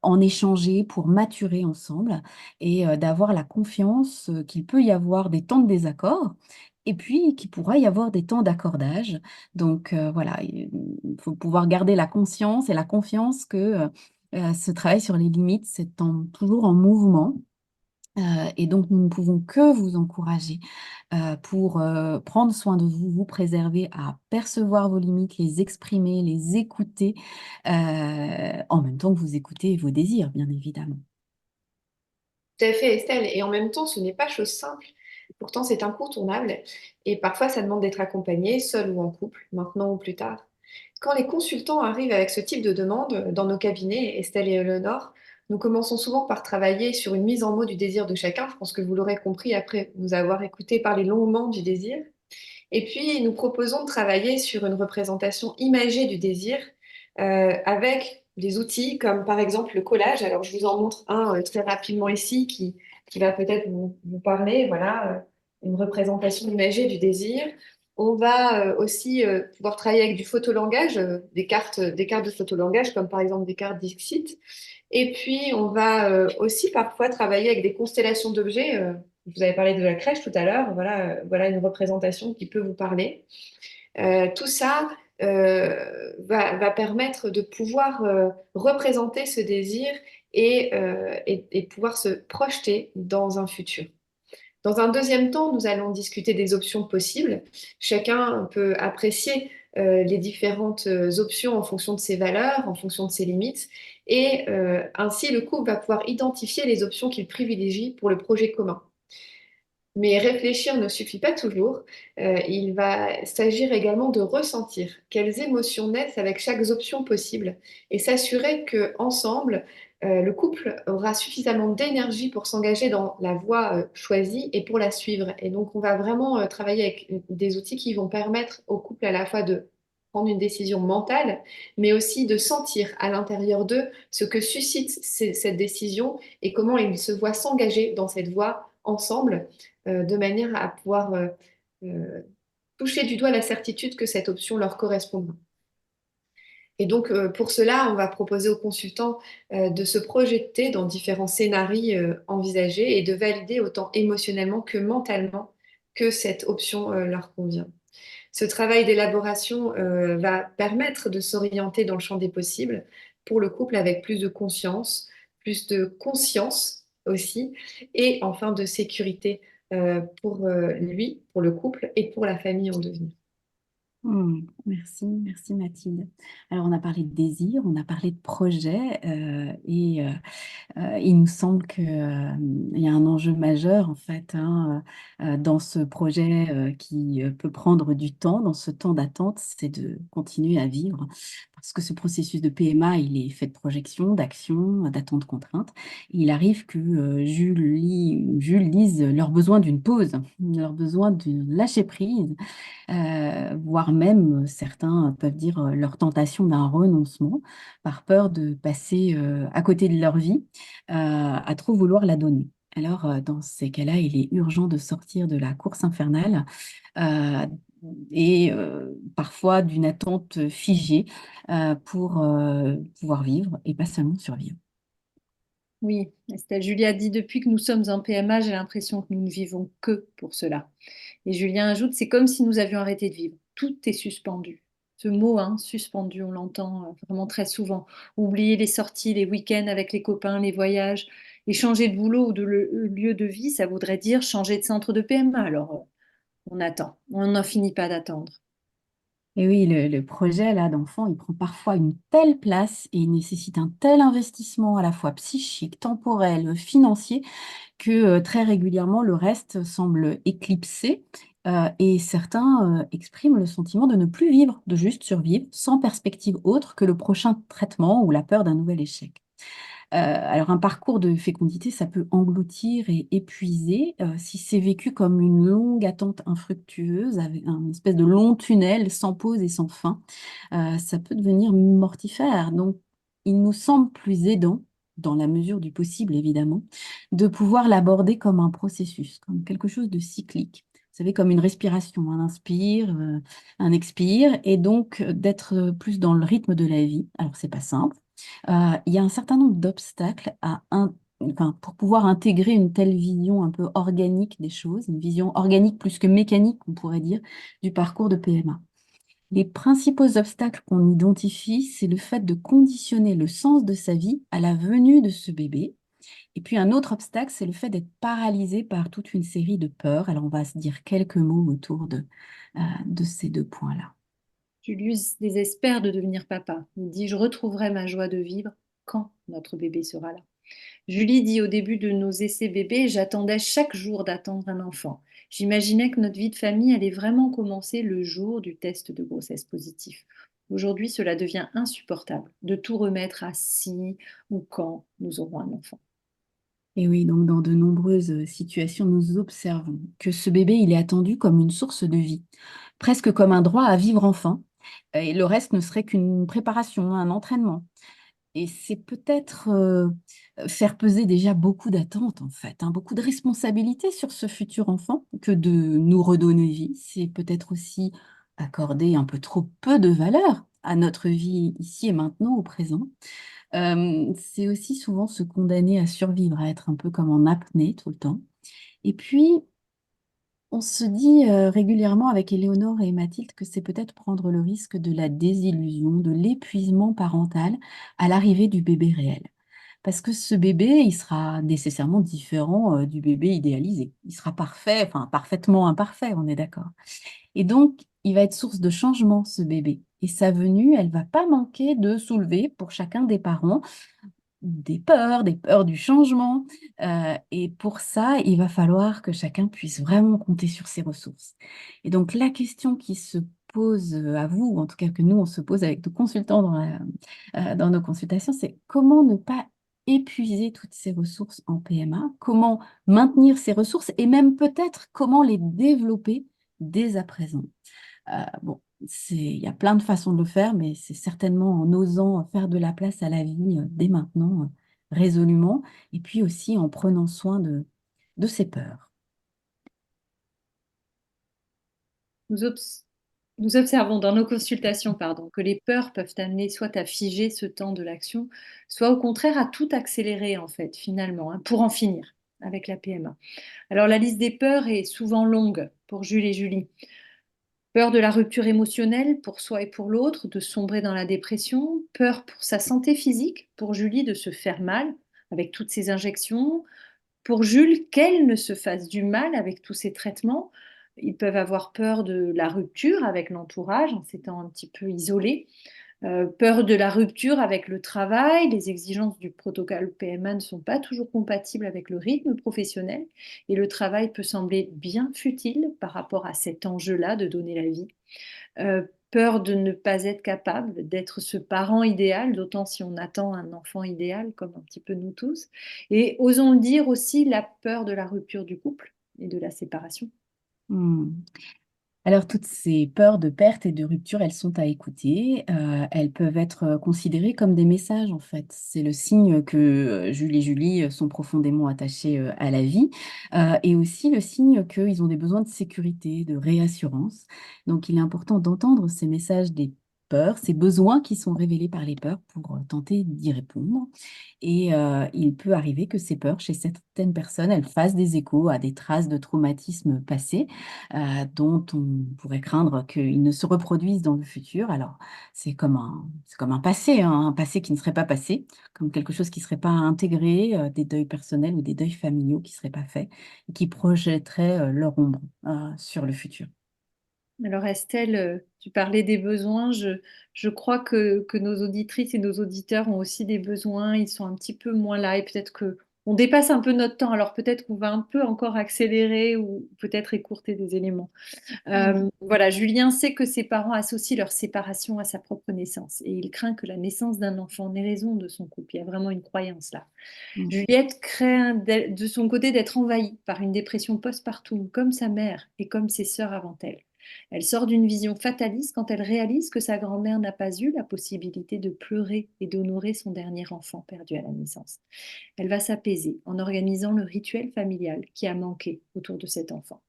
Speaker 2: en échanger, pour maturer ensemble et d'avoir la confiance qu'il peut y avoir des temps de désaccord et puis qu'il pourra y avoir des temps d'accordage. Donc voilà, il faut pouvoir garder la conscience et la confiance que ce travail sur les limites, toujours en mouvement. Et donc, nous ne pouvons que vous encourager pour prendre soin de vous, vous préserver, à percevoir vos limites, les exprimer, les écouter, en même temps que vous écoutez vos désirs, bien évidemment.
Speaker 3: Tout à fait, Estelle. Et en même temps, ce n'est pas chose simple. Pourtant, c'est incontournable. Et parfois, ça demande d'être accompagné, seul ou en couple, maintenant ou plus tard. Quand les consultants arrivent avec ce type de demande dans nos cabinets, Estelle et Eleonore, nous commençons souvent par travailler sur une mise en mots du désir de chacun. Je pense que vous l'aurez compris après nous avoir écouté parler longuement du désir. Et puis, nous proposons de travailler sur une représentation imagée du désir avec des outils comme par exemple le collage. Alors, je vous en montre un très rapidement ici qui va peut-être vous parler. Voilà, une représentation imagée du désir. On va aussi pouvoir travailler avec du photolangage, des cartes de photolangage, comme par exemple des cartes Dixit. Et puis, on va aussi parfois travailler avec des constellations d'objets. Vous avez parlé de la crèche tout à l'heure. Voilà, voilà une représentation qui peut vous parler. Tout ça va permettre de pouvoir représenter ce désir et pouvoir se projeter dans un futur. Dans un deuxième temps, nous allons discuter des options possibles. Chacun peut apprécier les différentes options en fonction de ses valeurs, en fonction de ses limites. Et ainsi, le couple va pouvoir identifier les options qu'il privilégie pour le projet commun. Mais réfléchir ne suffit pas toujours. Il va s'agir également de ressentir quelles émotions naissent avec chaque option possible et s'assurer que ensemble, le couple aura suffisamment d'énergie pour s'engager dans la voie choisie et pour la suivre. Et donc, on va vraiment travailler avec des outils qui vont permettre au couple à la fois de prendre une décision mentale, mais aussi de sentir à l'intérieur d'eux ce que suscite cette décision et comment ils se voient s'engager dans cette voie ensemble de manière à pouvoir euh, toucher du doigt la certitude que cette option leur correspondra. Et donc, pour cela, on va proposer aux consultants de se projeter dans différents scénarios envisagés et de valider autant émotionnellement que mentalement que cette option leur convient. Ce travail d'élaboration va permettre de s'orienter dans le champ des possibles pour le couple avec plus de conscience, plus de conscience aussi, et enfin de sécurité pour lui, pour le couple et pour la famille en devenir.
Speaker 2: Merci, merci Mathilde. Alors, on a parlé de désir, on a parlé de projet, il nous semble qu'il y a un enjeu majeur en fait, hein, dans ce projet qui peut prendre du temps, dans ce temps d'attente, c'est de continuer à vivre. Parce que ce processus de PMA, il est fait de projection, d'action, d'attente contrainte. Il arrive que Jules dise leur besoin d'une pause, leur besoin de lâcher prise, voire même certains peuvent dire leur tentation d'un renoncement par peur de passer à côté de leur vie à trop vouloir la donner. Alors, dans ces cas-là, il est urgent de sortir de la course infernale euh, et parfois d'une attente figée pour pouvoir vivre et pas seulement survivre.
Speaker 4: Oui, Estelle, Julie a dit depuis que nous sommes en PMA, j'ai l'impression que nous ne vivons que pour cela. Et Julien ajoute, c'est comme si nous avions arrêté de vivre. Tout est suspendu. Ce mot, hein, suspendu, on l'entend vraiment très souvent. Oublier les sorties, les week-ends avec les copains, les voyages, et changer de boulot ou de lieu de vie, ça voudrait dire changer de centre de PMA. Alors, on attend. On n'en finit pas d'attendre.
Speaker 2: Et oui, le projet là d'enfant, il prend parfois une telle place et il nécessite un tel investissement à la fois psychique, temporel, financier, que très régulièrement le reste semble éclipsé et certains expriment le sentiment de ne plus vivre, de juste survivre, sans perspective autre que le prochain traitement ou la peur d'un nouvel échec. Alors un parcours de fécondité, ça peut engloutir et épuiser si c'est vécu comme une longue attente infructueuse, avec un espèce de long tunnel sans pause et sans fin. Ça peut devenir mortifère. Donc, il nous semble plus aidant, dans la mesure du possible évidemment, de pouvoir l'aborder comme un processus, comme quelque chose de cyclique. Vous savez, comme une respiration, un inspire, un expire, et donc d'être plus dans le rythme de la vie. Alors, c'est pas simple. Il y a un certain nombre d'obstacles enfin, pour pouvoir intégrer une telle vision un peu organique des choses, une vision organique plus que mécanique, on pourrait dire, du parcours de PMA. Les principaux obstacles qu'on identifie, c'est le fait de conditionner le sens de sa vie à la venue de ce bébé. Et puis un autre obstacle, c'est le fait d'être paralysé par toute une série de peurs. Alors on va se dire quelques mots autour de ces deux points-là.
Speaker 4: Julius désespère de devenir papa. Il dit: je retrouverai ma joie de vivre quand notre bébé sera là. Julie dit: au début de nos essais bébés, j'attendais chaque jour d'attendre un enfant. J'imaginais que notre vie de famille allait vraiment commencer le jour du test de grossesse positif. Aujourd'hui, cela devient insupportable de tout remettre à si ou quand nous aurons un enfant.
Speaker 2: Et oui, donc dans de nombreuses situations, nous observons que ce bébé, il est attendu comme une source de vie, presque comme un droit à vivre enfin, et le reste ne serait qu'une préparation, un entraînement. Et c'est peut-être faire peser déjà beaucoup d'attentes, en fait, hein, beaucoup de responsabilités sur ce futur enfant que de nous redonner vie. C'est peut-être aussi accorder un peu trop peu de valeur à notre vie ici et maintenant, au présent. C'est aussi souvent se condamner à survivre, à être un peu comme en apnée tout le temps. Et puis, on se dit régulièrement avec Éléonore et Mathilde que c'est peut-être prendre le risque de la désillusion, de l'épuisement parental à l'arrivée du bébé réel. Parce que ce bébé, il sera nécessairement différent du bébé idéalisé. Il sera parfait, enfin parfaitement imparfait, on est d'accord. Et donc, il va être source de changement, ce bébé. Et sa venue, elle va pas manquer de soulever pour chacun des parents des peurs du changement. Et pour ça, il va falloir que chacun puisse vraiment compter sur ses ressources. Et donc, la question qui se pose à vous, ou en tout cas que nous, on se pose avec nos consultants dans nos consultations, c'est comment ne pas épuiser toutes ces ressources en PMA, comment maintenir ces ressources et même peut-être comment les développer dès à présent. Bon, il y a plein de façons de le faire, mais c'est certainement en osant faire de la place à la vie dès maintenant, résolument, et puis aussi en prenant soin de ses peurs.
Speaker 4: Nous, nous observons dans nos consultations, pardon, que les peurs peuvent amener soit à figer ce temps de l'action, soit au contraire à tout accélérer en fait, finalement, hein, pour en finir avec la PMA. Alors la liste des peurs est souvent longue pour Jules et Julie. Peur de la rupture émotionnelle pour soi et pour l'autre, de sombrer dans la dépression, peur pour sa santé physique, pour Julie de se faire mal avec toutes ces injections, pour Jules qu'elle ne se fasse du mal avec tous ces traitements. Ils peuvent avoir peur de la rupture avec l'entourage en s'étant un petit peu isolés. Peur de la rupture avec le travail, les exigences du protocole PMA ne sont pas toujours compatibles avec le rythme professionnel et le travail peut sembler bien futile par rapport à cet enjeu-là de donner la vie. Peur de ne pas être capable d'être ce parent idéal, d'autant si on attend un enfant idéal, comme un petit peu nous tous. Et osons le dire aussi, la peur de la rupture du couple et de la séparation.
Speaker 2: Hmm. Alors, toutes ces peurs de perte et de rupture, elles sont à écouter. Elles peuvent être considérées comme des messages, en fait. C'est le signe que Jules et Julie sont profondément attachés à la vie et aussi le signe qu'ils ont des besoins de sécurité, de réassurance. Donc, il est important d'entendre ces messages des peurs, ces besoins qui sont révélés par les peurs pour tenter d'y répondre. Et il peut arriver que ces peurs, chez certaines personnes, elles fassent des échos à des traces de traumatismes passés dont on pourrait craindre qu'ils ne se reproduisent dans le futur. Alors, c'est comme un passé, hein, un passé qui ne serait pas passé, comme quelque chose qui ne serait pas intégré, des deuils personnels ou des deuils familiaux qui ne seraient pas faits, et qui projetteraient leur ombre sur le futur.
Speaker 4: Alors Estelle, tu parlais des besoins. Je crois que nos auditrices et nos auditeurs ont aussi des besoins. Ils sont un petit peu moins là et peut-être que on dépasse un peu notre temps. Alors peut-être qu'on va un peu encore accélérer ou peut-être écourter des éléments. Voilà, Julien sait que ses parents associent leur séparation à sa propre naissance et il craint que la naissance d'un enfant n'ait raison de son couple. Il y a vraiment une croyance là.
Speaker 2: Mm.
Speaker 4: Juliette craint de son côté d'être envahie par une dépression postpartum comme sa mère et comme ses sœurs avant elle. Elle sort d'une vision fataliste quand elle réalise que sa grand-mère n'a pas eu la possibilité de pleurer et d'honorer son dernier enfant perdu à la naissance. Elle va s'apaiser en organisant le rituel familial qui a manqué autour de cet enfant.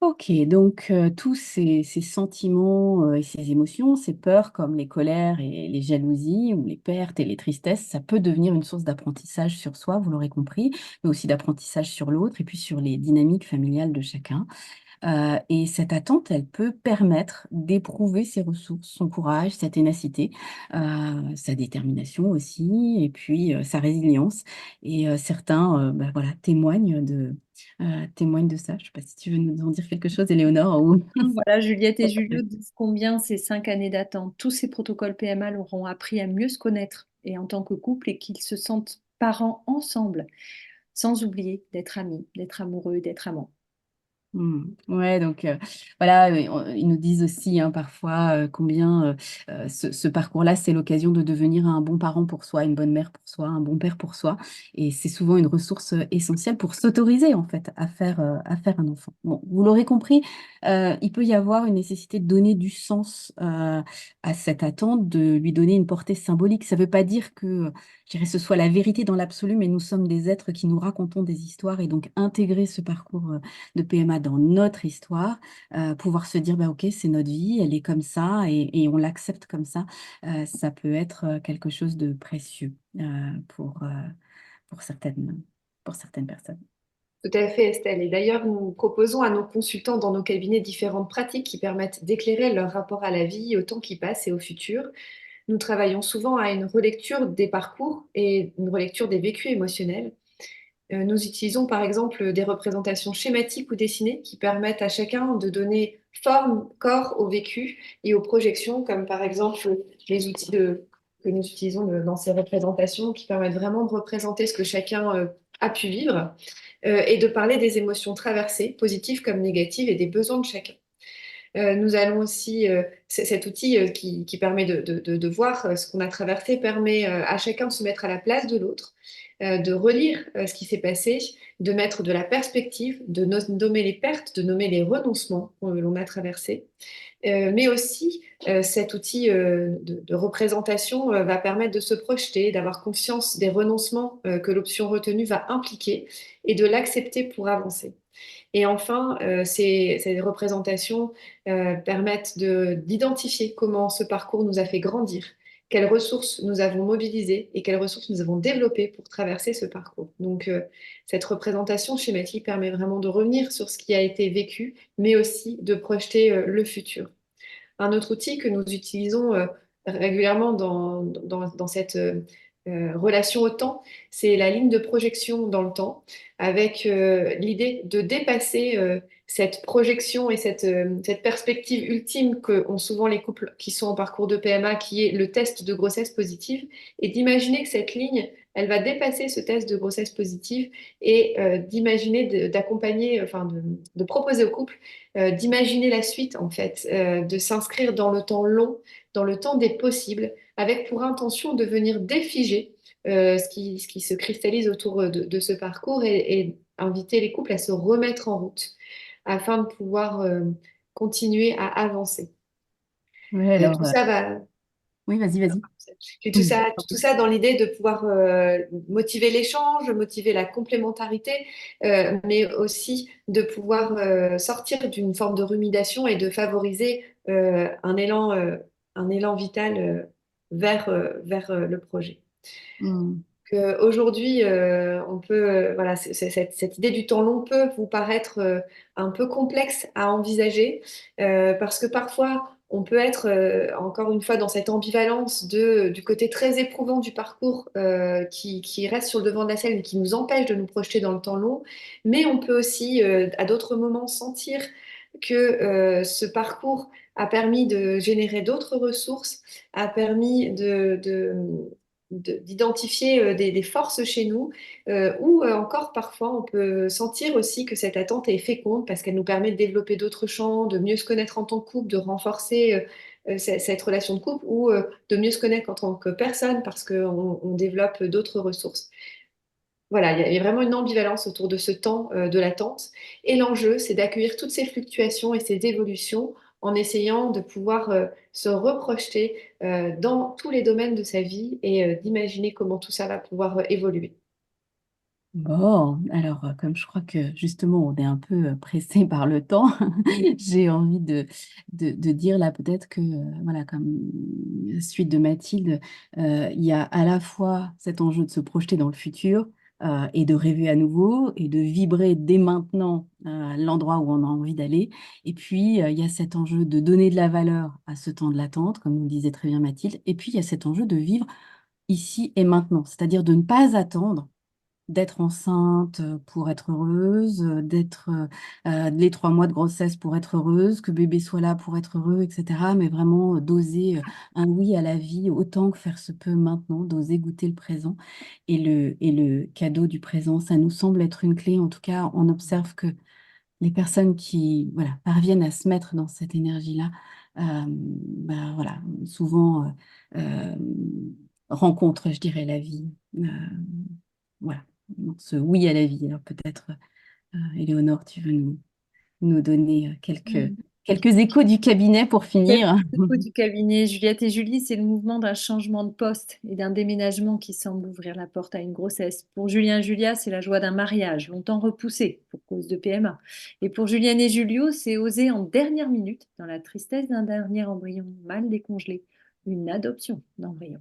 Speaker 2: Ok, donc tous ces sentiments et ces émotions, ces peurs comme les colères et les jalousies ou les pertes et les tristesses, ça peut devenir une source d'apprentissage sur soi, vous l'aurez compris, mais aussi d'apprentissage sur l'autre et puis sur les dynamiques familiales de chacun. Et cette attente, elle peut permettre d'éprouver ses ressources, son courage, sa ténacité, sa détermination aussi, et puis sa résilience. Et certains bah, voilà, témoignent de ça. Je ne sais pas si tu veux nous en dire quelque chose, Éléonore. Ou...
Speaker 4: Voilà, Juliette et Julio disent combien ces 5 années d'attente, tous ces protocoles PMA leur auront appris à mieux se connaître et en tant que couple et qu'ils se sentent parents ensemble, sans oublier d'être amis, d'être amoureux, d'être amants.
Speaker 2: Ouais, donc voilà, ils nous disent aussi hein, parfois combien ce parcours-là, c'est l'occasion de devenir un bon parent pour soi, une bonne mère pour soi, un bon père pour soi. Et c'est souvent une ressource essentielle pour s'autoriser en fait à faire un enfant. Bon, vous l'aurez compris, il peut y avoir une nécessité de donner du sens à cette attente, de lui donner une portée symbolique. Ça ne veut pas dire que, je dirais, ce soit la vérité dans l'absolu, mais nous sommes des êtres qui nous racontons des histoires et donc intégrer ce parcours de PMA dans notre histoire, pouvoir se dire, bah, OK, c'est notre vie, elle est comme ça et on l'accepte comme ça peut être quelque chose de précieux pour pour certaines personnes.
Speaker 3: Tout à fait, Estelle. Et d'ailleurs, nous proposons à nos consultants dans nos cabinets différentes pratiques qui permettent d'éclairer leur rapport à la vie, au temps qui passe et au futur. Nous travaillons souvent à une relecture des parcours et une relecture des vécus émotionnels. Nous utilisons par exemple des représentations schématiques ou dessinées qui permettent à chacun de donner forme, corps au vécu et aux projections, comme par exemple les outils que nous utilisons dans ces représentations qui permettent vraiment de représenter ce que chacun a pu vivre et de parler des émotions traversées, positives comme négatives, et des besoins de chacun. Nous allons aussi, cet outil qui permet de voir ce qu'on a traversé permet à chacun de se mettre à la place de l'autre, de relire ce qui s'est passé, de mettre de la perspective, de nommer les pertes, de nommer les renoncements que l'on a traversés. Mais aussi, cet outil de représentation va permettre de se projeter, d'avoir conscience des renoncements que l'option retenue va impliquer et de l'accepter pour avancer. Et enfin, ces représentations permettent d'identifier comment ce parcours nous a fait grandir, quelles ressources nous avons mobilisées et quelles ressources nous avons développées pour traverser ce parcours. Donc, cette représentation schématique permet vraiment de revenir sur ce qui a été vécu, mais aussi de projeter le futur. Un autre outil que nous utilisons régulièrement dans cette relation au temps, c'est la ligne de projection dans le temps, avec l'idée de dépasser cette projection et cette perspective ultime qu'ont souvent les couples qui sont en parcours de PMA, qui est le test de grossesse positive, et d'imaginer que cette ligne, elle va dépasser ce test de grossesse positive et d'imaginer d'accompagner, enfin de proposer au couple d'imaginer la suite, en fait, de s'inscrire dans le temps long, dans le temps des possibles, avec pour intention de venir défiger ce qui se cristallise autour de ce parcours et inviter les couples à se remettre en route afin de pouvoir continuer à avancer.
Speaker 2: Ouais, alors,
Speaker 3: Tout ça va,
Speaker 2: oui, vas-y, vas-y.
Speaker 3: j'ai tout ça dans l'idée de pouvoir motiver l'échange, motiver la complémentarité, mais aussi de pouvoir sortir d'une forme de rumination et de favoriser un élan vital vers le projet.
Speaker 2: Mm.
Speaker 3: Aujourd'hui, on peut, voilà, cette idée du temps long peut vous paraître un peu complexe à envisager parce que parfois, on peut être encore une fois dans cette ambivalence du côté très éprouvant du parcours qui reste sur le devant de la scène et qui nous empêche de nous projeter dans le temps long, mais on peut aussi à d'autres moments sentir que ce parcours a permis de générer d'autres ressources, a permis d'identifier des forces chez nous, ou encore parfois on peut sentir aussi que cette attente est féconde parce qu'elle nous permet de développer d'autres champs, de mieux se connaître en tant que couple, de renforcer cette relation de couple, ou de mieux se connaître en tant que personne parce qu'on développe d'autres ressources. Voilà, il y a vraiment une ambivalence autour de ce temps de l'attente. Et l'enjeu, c'est d'accueillir toutes ces fluctuations et ces évolutions en essayant de pouvoir se reprojeter dans tous les domaines de sa vie et d'imaginer comment tout ça va pouvoir évoluer.
Speaker 2: Bon, alors comme je crois que justement on est un peu pressé par le temps, j'ai envie de dire là peut-être que, voilà, comme suite de Mathilde, il y a à la fois cet enjeu de se projeter dans le futur et de rêver à nouveau et de vibrer dès maintenant l'endroit où on a envie d'aller. Et puis il y a cet enjeu de donner de la valeur à ce temps de l'attente, comme nous disait très bien Mathilde. Et puis il y a cet enjeu de vivre ici et maintenant, c'est-à-dire de ne pas attendre d'être enceinte pour être heureuse, d'être les 3 mois de grossesse pour être heureuse, que bébé soit là pour être heureux, etc. Mais vraiment d'oser un oui à la vie autant que faire se peut maintenant, d'oser goûter le présent. Et le cadeau du présent, ça nous semble être une clé. En tout cas, on observe que les personnes qui, voilà, parviennent à se mettre dans cette énergie-là, bah, voilà, souvent rencontrent, je dirais, la vie. Voilà, dans ce oui à la vie. Alors peut-être, Éléonore, tu veux nous donner quelques échos du cabinet pour
Speaker 4: Quelques
Speaker 2: finir.
Speaker 4: échos du cabinet Juliette et Julie, c'est le mouvement d'un changement de poste et d'un déménagement qui semble ouvrir la porte à une grossesse. Pour Julien et Julia, c'est la joie d'un mariage, longtemps repoussé pour cause de PMA. Et pour Julienne et Julio, c'est oser en dernière minute, dans la tristesse d'un dernier embryon mal décongelé, une adoption d'embryon.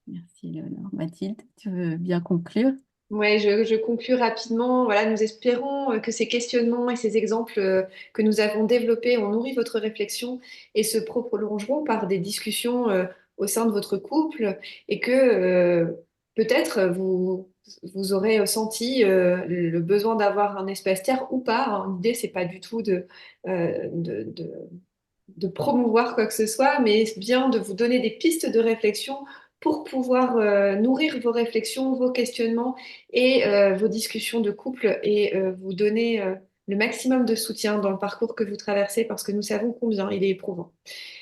Speaker 2: Merci, Éléonore. Mathilde, tu veux bien conclure?
Speaker 3: Ouais, je conclus rapidement. Voilà, nous espérons que ces questionnements et ces exemples que nous avons développés ont nourri votre réflexion et se prolongeront par des discussions au sein de votre couple, et que peut-être vous aurez senti le besoin d'avoir un espace tiers ou pas, hein. L'idée, c'est pas du tout euh, de, de, de promouvoir quoi que ce soit, mais bien de vous donner des pistes de réflexion pour pouvoir nourrir vos réflexions, vos questionnements et vos discussions de couple, et vous donner le maximum de soutien dans le parcours que vous traversez, parce que nous savons combien il est éprouvant.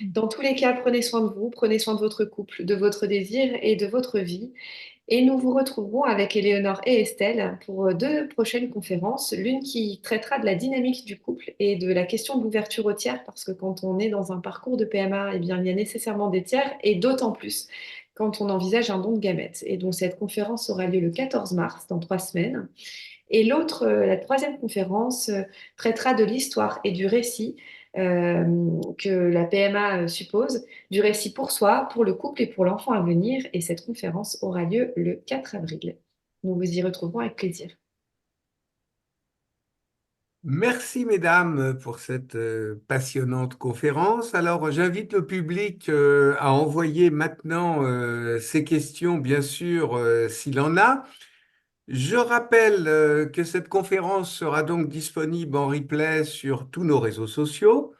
Speaker 3: Dans tous les cas, prenez soin de vous, prenez soin de votre couple, de votre désir et de votre vie. Et nous vous retrouverons avec Éléonore et Estelle pour 2 prochaines conférences, l'une qui traitera de la dynamique du couple et de la question de l'ouverture aux tiers, parce que quand on est dans un parcours de PMA, eh bien, il y a nécessairement des tiers, et d'autant plus quand on envisage un don de gamètes. Et donc cette conférence aura lieu le 14 mars, dans 3 semaines. Et l'autre, la troisième conférence, traitera de l'histoire et du récit que la PMA suppose, du récit pour soi, pour le couple et pour l'enfant à venir. Et cette conférence aura lieu le 4 avril. Nous vous y retrouverons avec plaisir.
Speaker 1: Merci, mesdames, pour cette passionnante conférence. Alors, j'invite le public à envoyer maintenant ses questions, bien sûr, s'il en a. Je rappelle que cette conférence sera donc disponible en replay sur tous nos réseaux sociaux.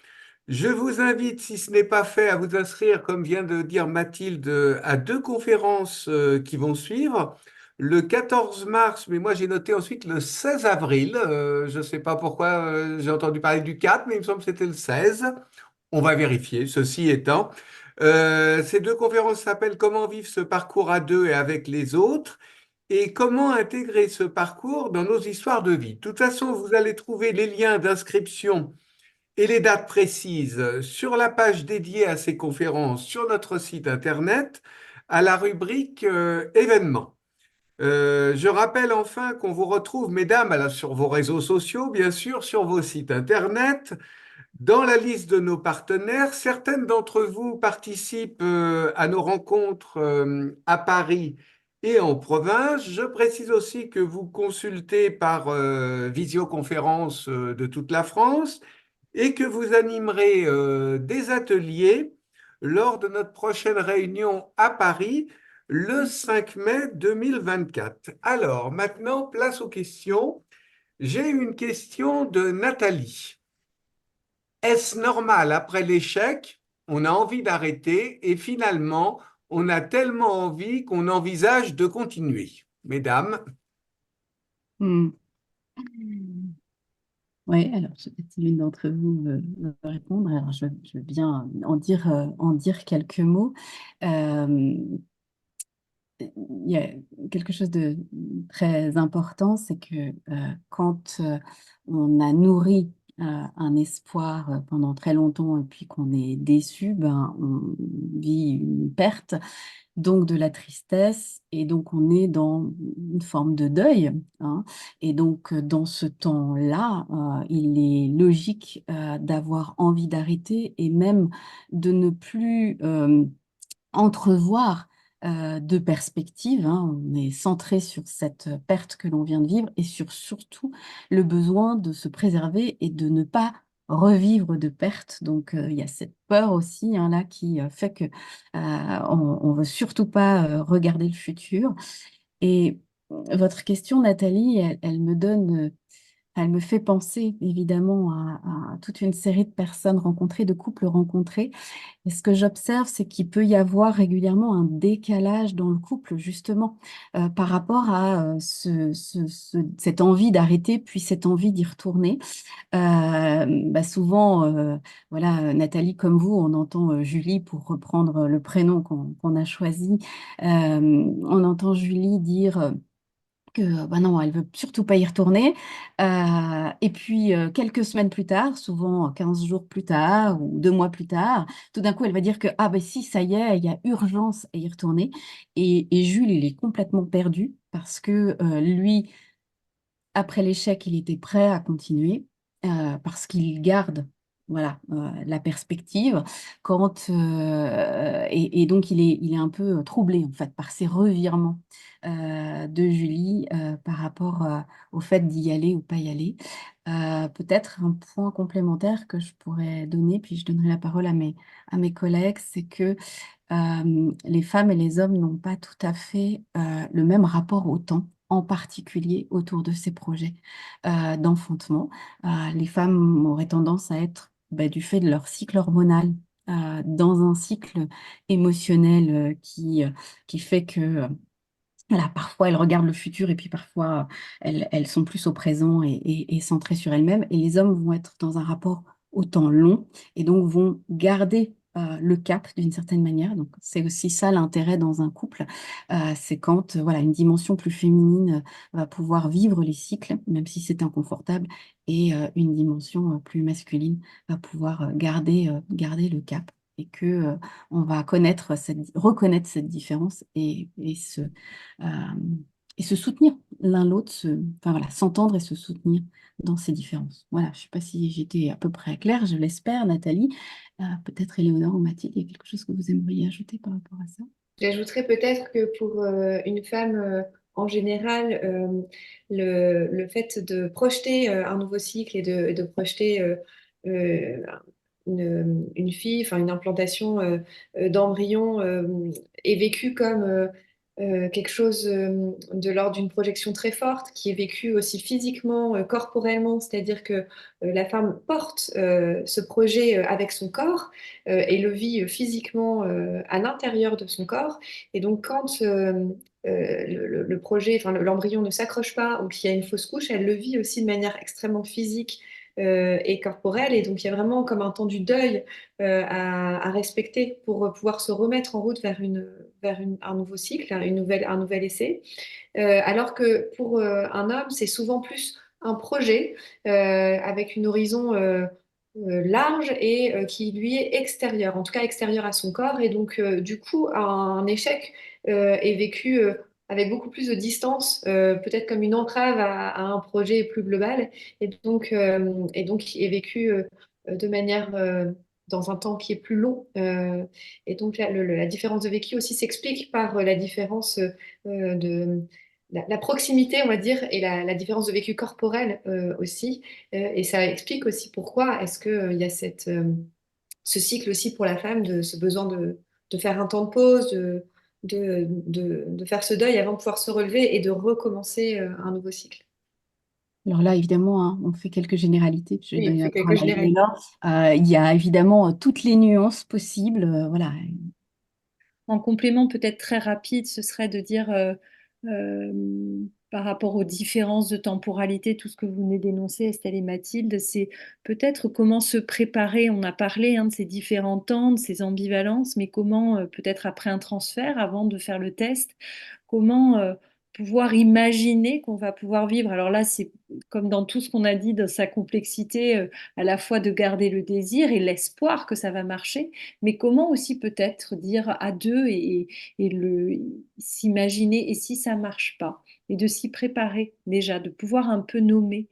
Speaker 1: Je vous invite, si ce n'est pas fait, à vous inscrire, comme vient de dire Mathilde, à 2 conférences qui vont suivre. Le 14 mars, mais moi j'ai noté ensuite le 16 avril. Je ne sais pas pourquoi j'ai entendu parler du 4, mais il me semble que c'était le 16. On va vérifier, ceci étant. Ces 2 conférences s'appellent Comment vivre ce parcours à deux et avec les autres, et comment intégrer ce parcours dans nos histoires de vie. De toute façon, vous allez trouver les liens d'inscription et les dates précises sur la page dédiée à ces conférences sur notre site internet à la rubrique événements. Je rappelle enfin qu'on vous retrouve, mesdames, alors, sur vos réseaux sociaux, bien sûr, sur vos sites internet, dans la liste de nos partenaires. Certaines d'entre vous participent à nos rencontres à Paris et en province. Je précise aussi que vous consultez par visioconférence de toute la France, et que vous animerez des ateliers lors de notre prochaine réunion à Paris le 5 mai 2024. Alors, maintenant, place aux questions. J'ai une question de Nathalie. Est-ce normal, après l'échec, on a envie d'arrêter et finalement, on a tellement envie qu'on envisage de continuer. Mesdames,
Speaker 2: Hmm. Oui, alors je sais pas si l'une d'entre vous veut répondre. Alors je veux bien en dire quelques mots. Euh, il y a quelque chose de très important, c'est que quand on a nourri un espoir pendant très longtemps et puis qu'on est déçu, ben, on vit une perte, donc de la tristesse, et donc on est dans une forme de deuil, hein. Et donc dans ce temps-là, il est logique d'avoir envie d'arrêter et même de ne plus entrevoir de perspectives, hein. On est centré sur cette perte que l'on vient de vivre et sur surtout le besoin de se préserver et de ne pas revivre de perte. Donc il y a cette peur aussi, hein, là, qui fait que on veut surtout pas regarder le futur. Et votre question, Nathalie, elle me fait penser évidemment à toute une série de personnes rencontrées, de couples rencontrés. Et ce que j'observe, c'est qu'il peut y avoir régulièrement un décalage dans le couple, justement, par rapport à cette envie d'arrêter, puis cette envie d'y retourner. Bah souvent, voilà, Nathalie, comme vous, on entend Julie, pour reprendre le prénom qu'on a choisi, on entend Julie dire que bah non, elle veut surtout pas y retourner. Et puis, quelques semaines plus tard, souvent 15 jours plus tard ou 2 mois plus tard, tout d'un coup, elle va dire que, ah ben si, ça y est, il y a urgence à y retourner. Et Jules, il est complètement perdu parce que lui, après l'échec, il était prêt à continuer parce qu'il garde, voilà, la perspective. Et donc, il est un peu troublé en fait par ces revirements de Julie par rapport au fait d'y aller ou pas y aller. Peut-être un point complémentaire que je pourrais donner, puis je donnerai la parole à mes collègues, c'est que les femmes et les hommes n'ont pas tout à fait le même rapport au temps, en particulier autour de ces projets d'enfantement. Les femmes auraient tendance à être, bah, du fait de leur cycle hormonal, dans un cycle émotionnel qui fait que voilà, parfois elles regardent le futur et puis parfois elles sont plus au présent et centrées sur elles-mêmes. Et les hommes vont être dans un rapport au temps long et donc vont garder le cap d'une certaine manière. Donc c'est aussi ça l'intérêt dans un couple, c'est quand voilà, une dimension plus féminine va pouvoir vivre les cycles, même si c'est inconfortable, et une dimension plus masculine va pouvoir garder le cap. Et que on va reconnaître cette différence euh, et se soutenir l'un l'autre, enfin voilà, s'entendre et se soutenir dans ces différences. Voilà, je ne sais pas si j'étais à peu près claire, je l'espère, Nathalie. Peut-être Éléonore ou Mathilde, il y a quelque chose que vous aimeriez ajouter par rapport à ça?
Speaker 3: J'ajouterais peut-être que pour une femme en général, le fait de projeter un nouveau cycle et de projeter euh, une fille, enfin une implantation d'embryon est vécu comme quelque chose de l'ordre d'une projection très forte, qui est vécu aussi physiquement, corporellement, c'est-à-dire que la femme porte ce projet avec son corps et le vit physiquement à l'intérieur de son corps. Et donc quand le projet, enfin l'embryon ne s'accroche pas ou qu'il y a une fausse couche, elle le vit aussi de manière extrêmement physique et corporelle. Et donc, il y a vraiment comme un temps du deuil à respecter pour pouvoir se remettre en route vers un nouveau cycle, un nouvel essai. Alors que pour un homme, c'est souvent plus un projet avec une horizon large et qui lui est extérieur, en tout cas extérieur à son corps. Et donc, du coup, un échec est vécu avec beaucoup plus de distance, peut-être comme une entrave à un projet plus global, et donc est vécu de manière dans un temps qui est plus long. Et donc, la différence de vécu aussi s'explique par la différence de la proximité, on va dire, et la différence de vécu corporel aussi. Et ça explique aussi pourquoi est-ce qu'il y a ce cycle aussi pour la femme, de ce besoin de faire un temps de pause, de faire ce deuil avant de pouvoir se relever et de recommencer un nouveau cycle.
Speaker 2: Alors là, évidemment, hein, on fait quelques généralités, puis je vais
Speaker 3: Oui, on
Speaker 2: donner
Speaker 3: fait
Speaker 2: la
Speaker 3: quelques
Speaker 2: parole à
Speaker 3: généralités.
Speaker 2: Éléonore. Il y a évidemment toutes les nuances possibles. Voilà.
Speaker 4: en complément peut-être très rapide, ce serait de dire par rapport aux différences de temporalité, tout ce que vous venez d'énoncer, Estelle et Mathilde, c'est peut-être comment se préparer. On a parlé de ces différents temps, de ces ambivalences, mais comment peut-être après un transfert, avant de faire le test, comment pouvoir imaginer qu'on va pouvoir vivre. Alors là, c'est comme dans tout ce qu'on a dit, dans sa complexité, à la fois de garder le désir et l'espoir que ça va marcher, mais comment aussi peut-être dire à deux et s'imaginer et si ça marche pas, et de s'y préparer déjà, de pouvoir un peu nommer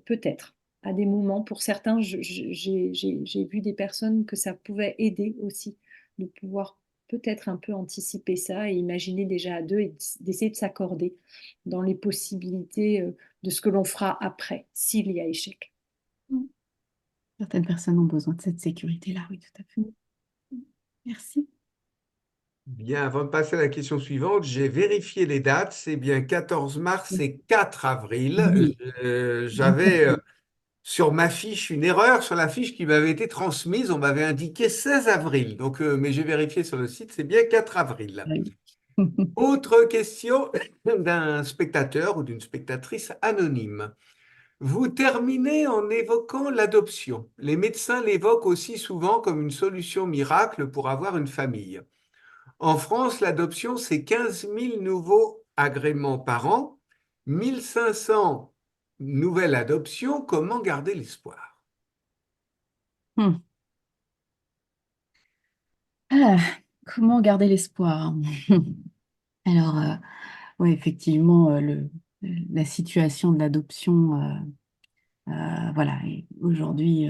Speaker 4: peut-être à des moments. Pour certains, j'ai vu des personnes que ça pouvait aider aussi de pouvoir peut-être un peu anticiper ça et imaginer déjà à deux et d'essayer de s'accorder dans les possibilités de ce que l'on fera après, s'il y a échec.
Speaker 2: Certaines personnes ont besoin de cette sécurité-là, oui, tout à fait. Merci.
Speaker 1: Bien, avant de passer à la question suivante, j'ai vérifié les dates. C'est bien 14 mars et 4 avril.
Speaker 2: Oui.
Speaker 1: J'avais sur ma fiche une erreur sur la fiche qui m'avait été transmise. On m'avait indiqué 16 avril. Donc, mais j'ai vérifié sur le site, c'est bien 4 avril.
Speaker 2: Oui.
Speaker 1: Autre question d'un spectateur ou d'une spectatrice anonyme. Vous terminez en évoquant l'adoption. Les médecins l'évoquent aussi souvent comme une solution miracle pour avoir une famille. En France, l'adoption, c'est 15 000 nouveaux agréments par an, 1 500 nouvelles adoptions. Comment garder l'espoir?
Speaker 2: Hmm. Ah, comment garder l'espoir? Alors, ouais, effectivement, la situation de l'adoption, voilà, est aujourd'hui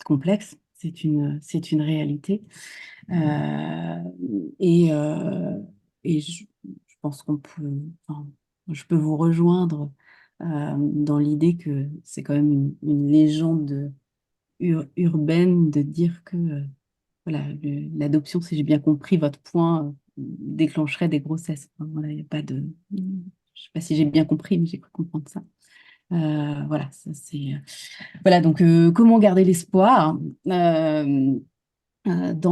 Speaker 2: complexe. C'est une réalité. Euh, et, euh, et je pense enfin, je peux vous rejoindre dans l'idée que c'est quand même une légende urbaine de dire que voilà, l'adoption, si j'ai bien compris votre point, déclencherait des grossesses. Enfin, voilà, il y a pas de, je sais pas si j'ai bien compris, mais j'ai cru comprendre ça. Voilà, ça c'est voilà. Donc, comment garder l'espoir dans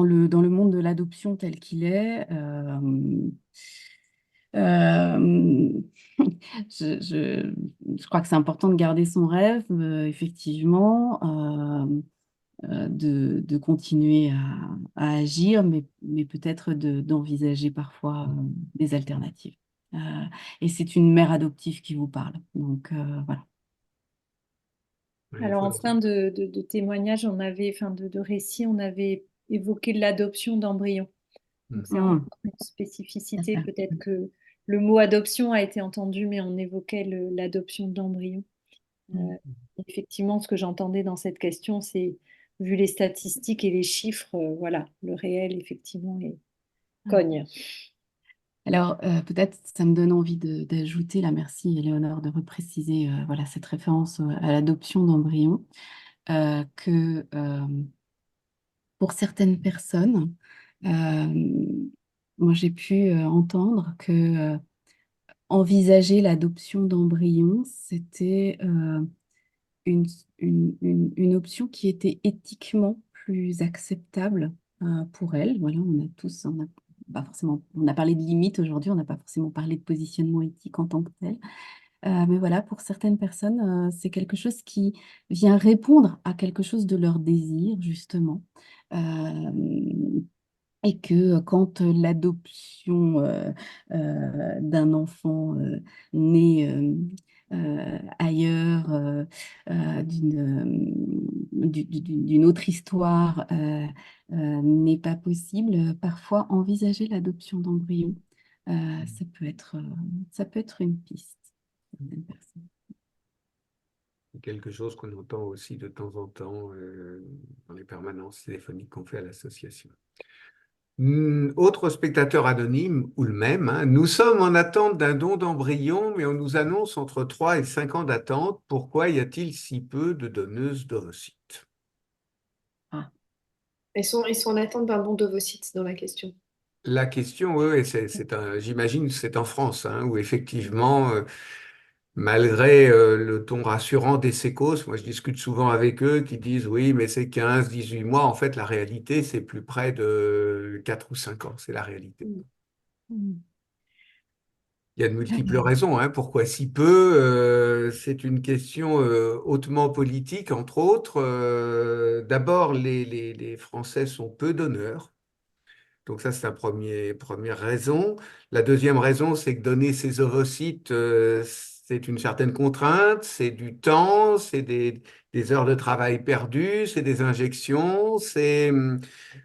Speaker 2: le monde de l'adoption tel qu'il est? Euh, je crois que c'est important de garder son rêve, effectivement, de continuer à agir, mais peut-être d'envisager parfois des alternatives. Euh, et c'est une mère adoptive qui vous parle. Donc, voilà.
Speaker 1: Il
Speaker 4: Alors,
Speaker 1: faut
Speaker 4: en fin de témoignage, enfin de récit, on avait évoqué l'adoption d'embryons. Donc, c'est encore
Speaker 2: Mmh,
Speaker 4: une
Speaker 2: tout à
Speaker 4: spécificité.
Speaker 2: fait.
Speaker 4: Peut-être que le mot adoption a été entendu, mais on évoquait l'adoption d'embryons. Euh,
Speaker 2: Mmh.
Speaker 4: Effectivement, ce que j'entendais dans cette question, c'est, vu les statistiques et les chiffres, voilà, le réel, effectivement, cogne.
Speaker 2: Alors, peut-être ça me donne envie d'ajouter, là, merci Éléonore de repréciser voilà, cette référence à l'adoption d'embryons, que pour certaines personnes, moi j'ai pu entendre que envisager l'adoption d'embryons, c'était une, une option qui était éthiquement plus acceptable pour elles. Voilà, on a pas forcément, on a parlé de limites aujourd'hui, on n'a pas forcément parlé de positionnement éthique en tant que tel. Mais voilà, pour certaines personnes, c'est quelque chose qui vient répondre à quelque chose de leur désir, justement. Euh, et que quand l'adoption d'un enfant né ailleurs, d'une autre histoire, n'est pas possible, parfois envisager l'adoption d'embryons, ça peut être une piste pour certaines personnes.
Speaker 1: C'est quelque chose qu'on entend aussi de temps en temps dans les permanences téléphoniques qu'on fait à l'association. Autre spectateur anonyme, ou le même, hein, nous sommes en attente d'un don d'embryon, mais on nous annonce entre 3 et 5 ans d'attente. Pourquoi y a-t-il si peu de donneuses d'ovocytes?
Speaker 2: Ah,
Speaker 3: Ils sont en attente d'un don d'ovocytes dans la question.
Speaker 1: La question, oui, j'imagine, c'est en France, hein, où effectivement, malgré le ton rassurant des sécos. Moi, je discute souvent avec eux qui disent oui, mais c'est 15, 18 mois. En fait, la réalité, c'est plus près de 4 ou 5 ans. C'est la réalité.
Speaker 2: Mm.
Speaker 1: Il y a de multiples raisons, hein, pourquoi si peu. C'est une question hautement politique, entre autres. D'abord, les Français sont peu donneurs. Donc ça, c'est première raison. La deuxième raison, c'est que donner ces ovocytes, c'est une certaine contrainte, c'est du temps, c'est des heures de travail perdues, c'est des injections, c'est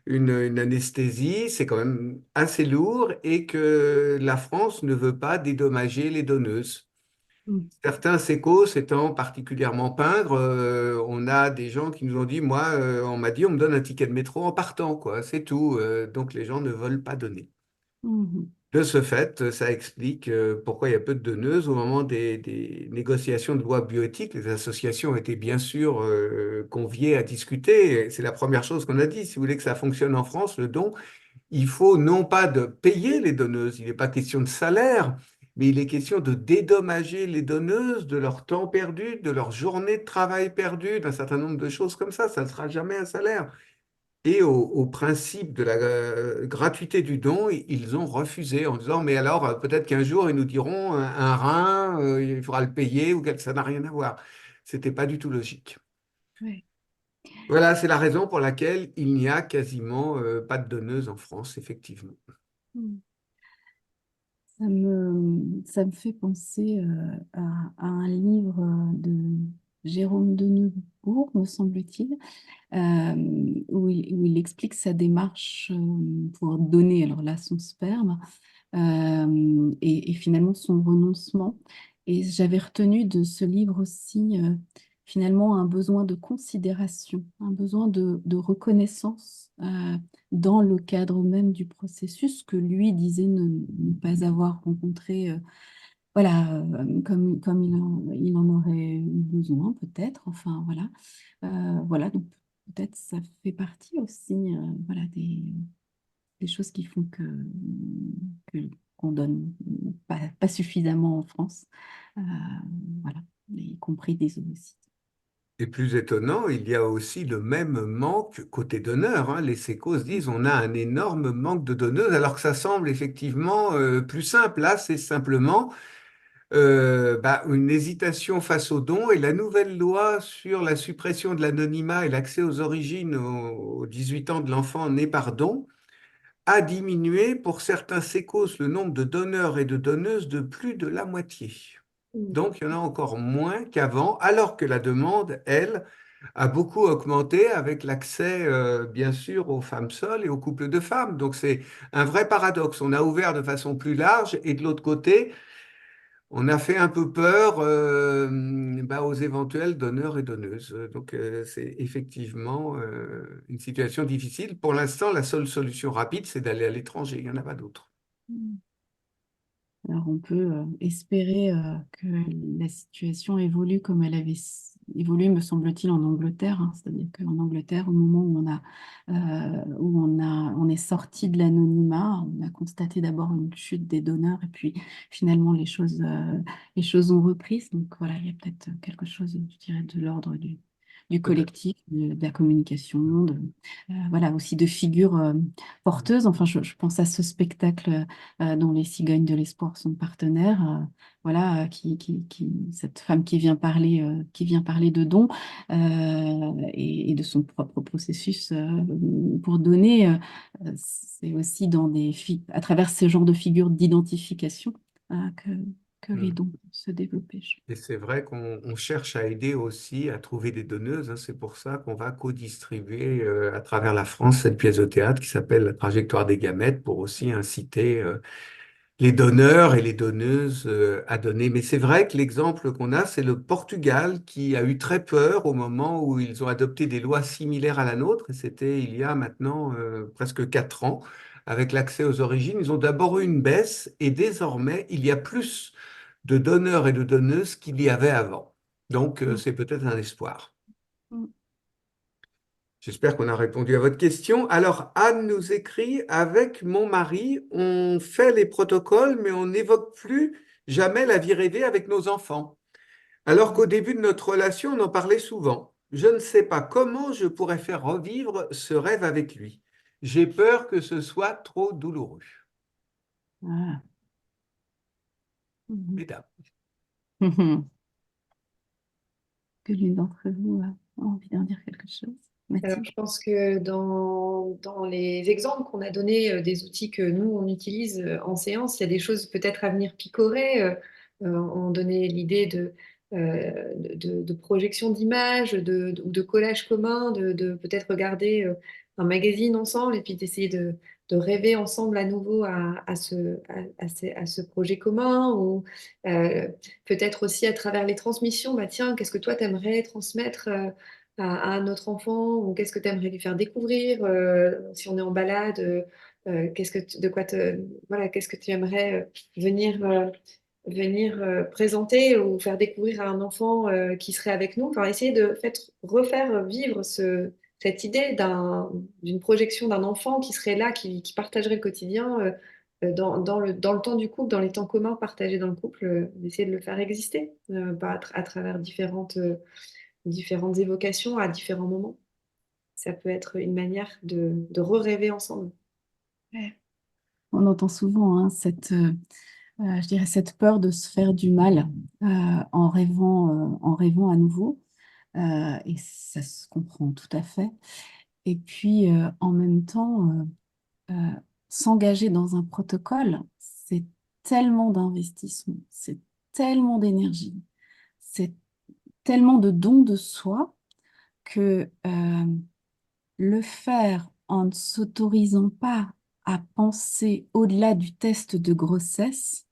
Speaker 1: une anesthésie, c'est quand même assez lourd et que la France ne veut pas dédommager les donneuses.
Speaker 2: Mm.
Speaker 1: Certains sécos étant particulièrement pingres, on a des gens qui nous ont dit, moi, on m'a dit, on me donne un ticket de métro en partant, quoi, c'est tout. Donc les gens ne veulent pas donner.
Speaker 2: Mhm.
Speaker 1: De ce fait, ça explique pourquoi il y a peu de donneuses. Au moment des négociations de loi bioéthique, les associations étaient bien sûr conviées à discuter. C'est la première chose qu'on a dit. Si vous voulez que ça fonctionne en France, le don, il faut non pas de payer les donneuses, il n'est pas question de salaire, mais il est question de dédommager les donneuses de leur temps perdu, de leur journée de travail perdue, d'un certain nombre de choses comme ça. Ça ne sera jamais un salaire. Et au principe de la gratuité du don, ils ont refusé en disant, mais alors peut-être qu'un jour ils nous diront un rein, il faudra le payer ou quelque ça n'a rien à voir. C'était pas du tout logique.
Speaker 2: Ouais.
Speaker 1: Voilà, c'est la raison pour laquelle il n'y a quasiment pas de donneuses en France, effectivement.
Speaker 2: Mm. Ça me fait penser à un livre de Jérôme de Neubourg, me semble-t-il, où il explique sa démarche pour donner, alors là, son sperme, et finalement son renoncement. Et j'avais retenu de ce livre aussi, finalement, un besoin de considération, un besoin de reconnaissance dans le cadre même du processus que lui disait ne pas avoir rencontré. Voilà, comme il en aurait eu besoin, peut-être. Enfin, voilà. Voilà, donc peut-être ça fait partie aussi, voilà, des choses qui font qu'on donne pas suffisamment en France. Euh, voilà, y compris des ovocytes.
Speaker 1: Et plus étonnant, il y a aussi le même manque côté donneur, hein. Les sécos disent on a un énorme manque de donneuses, alors que ça semble effectivement plus simple. Là, c'est simplement une hésitation face aux dons et la nouvelle loi sur la suppression de l'anonymat et l'accès aux origines aux 18 ans de l'enfant né par don a diminué pour certains sécos le nombre de donneurs et de donneuses de plus de la moitié. Donc, il y en a encore moins qu'avant, alors que la demande, elle, a beaucoup augmenté avec l'accès, bien sûr, aux femmes seules et aux couples de femmes. Donc, c'est un vrai paradoxe. On a ouvert de façon plus large et de l'autre côté, on a fait un peu peur aux éventuels donneurs et donneuses. Donc, c'est effectivement une situation difficile. Pour l'instant, la seule solution rapide, c'est d'aller à l'étranger. Il n'y en a pas d'autre.
Speaker 2: Alors, on peut espérer que la situation évolue comme elle avait évolué, me semble-t-il, en Angleterre, hein. C'est-à-dire qu'en Angleterre, au moment on est sorti de l'anonymat, on a constaté d'abord une chute des donneurs et puis finalement les choses ont repris. Donc voilà, il y a peut-être quelque chose, je dirais, de l'ordre du
Speaker 1: Peut-être.
Speaker 2: collectif, de la communication, voilà, aussi de figures porteuses. Enfin, je pense à ce spectacle dont les Cigognes de l'Espoir sont partenaires, voilà, cette femme qui vient parler de dons et de son propre processus pour donner, c'est aussi à travers ce genre de figures d'identification que, que les dons se développer.
Speaker 1: Et c'est vrai qu'on cherche à aider aussi à trouver des donneuses, hein. C'est pour ça qu'on va co-distribuer à travers la France cette pièce de théâtre qui s'appelle La trajectoire des gamètes pour aussi inciter les donneurs et les donneuses à donner. Mais c'est vrai que l'exemple qu'on a, c'est le Portugal qui a eu très peur au moment où ils ont adopté des lois similaires à la nôtre. Et c'était il y a maintenant presque 4 ans. Avec l'accès aux origines, ils ont d'abord eu une baisse et désormais, il y a plus de donneurs et de donneuses qu'il y avait avant. Donc,
Speaker 2: Mm.
Speaker 1: c'est peut-être un espoir.
Speaker 2: Mm.
Speaker 1: J'espère qu'on a répondu à votre question. Alors, Anne nous écrit, avec mon mari, on fait les protocoles, mais on n'évoque plus jamais la vie rêvée avec nos enfants. Alors qu'au début de notre relation, on en parlait souvent. Je ne sais pas comment je pourrais faire revivre ce rêve avec lui. J'ai peur que ce soit trop douloureux.
Speaker 2: Ah. Mhm.
Speaker 1: Mesdames.
Speaker 2: Mhm. Que l'une d'entre vous a envie d'en dire quelque chose.
Speaker 3: Alors,
Speaker 2: Mathilde?
Speaker 3: je pense que dans les exemples qu'on a donnés des outils que nous, on utilise en séance, il y a des choses peut-être à venir picorer. On donnait l'idée de projection d'images, ou de collage commun, de peut-être regarder un magazine ensemble et puis d'essayer de rêver ensemble à nouveau à ce projet commun. Ou peut-être aussi à travers les transmissions, bah, tiens, qu'est-ce que toi, t'aimerais transmettre à un autre enfant, ou qu'est-ce que tu aimerais lui faire découvrir si on est en balade, voilà, qu'est-ce que tu aimerais venir présenter ou faire découvrir à un enfant qui serait avec nous. Enfin, essayer de refaire vivre cette idée d'une projection d'un enfant qui serait là, qui partagerait le quotidien dans le temps du couple, dans les temps communs partagés dans le couple, d'essayer de le faire exister à travers différentes évocations à différents moments. Ça peut être une manière de re-rêver ensemble.
Speaker 2: Ouais. On entend souvent hein, je dirais cette peur de se faire du mal en rêvant à nouveau. Et ça se comprend tout à fait. Et puis, en même temps, s'engager dans un protocole, c'est tellement d'investissement, c'est tellement d'énergie, c'est tellement de dons de soi que le faire en ne s'autorisant pas à penser au-delà du test de grossesse,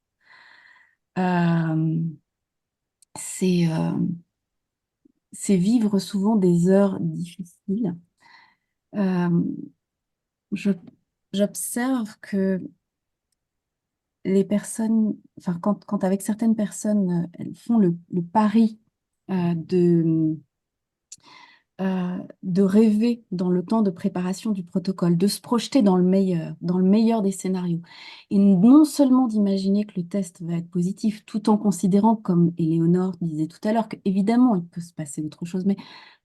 Speaker 2: euh, c'est c'est vivre souvent des heures difficiles. Euh, je- J'observe que les personnes, enfin, quand avec certaines personnes, elles font le pari de de rêver dans le temps de préparation du protocole, de se projeter dans le meilleur des scénarios. Et non seulement d'imaginer que le test va être positif, tout en considérant, comme Éléonore disait tout à l'heure, qu'évidemment, il peut se passer autre chose, mais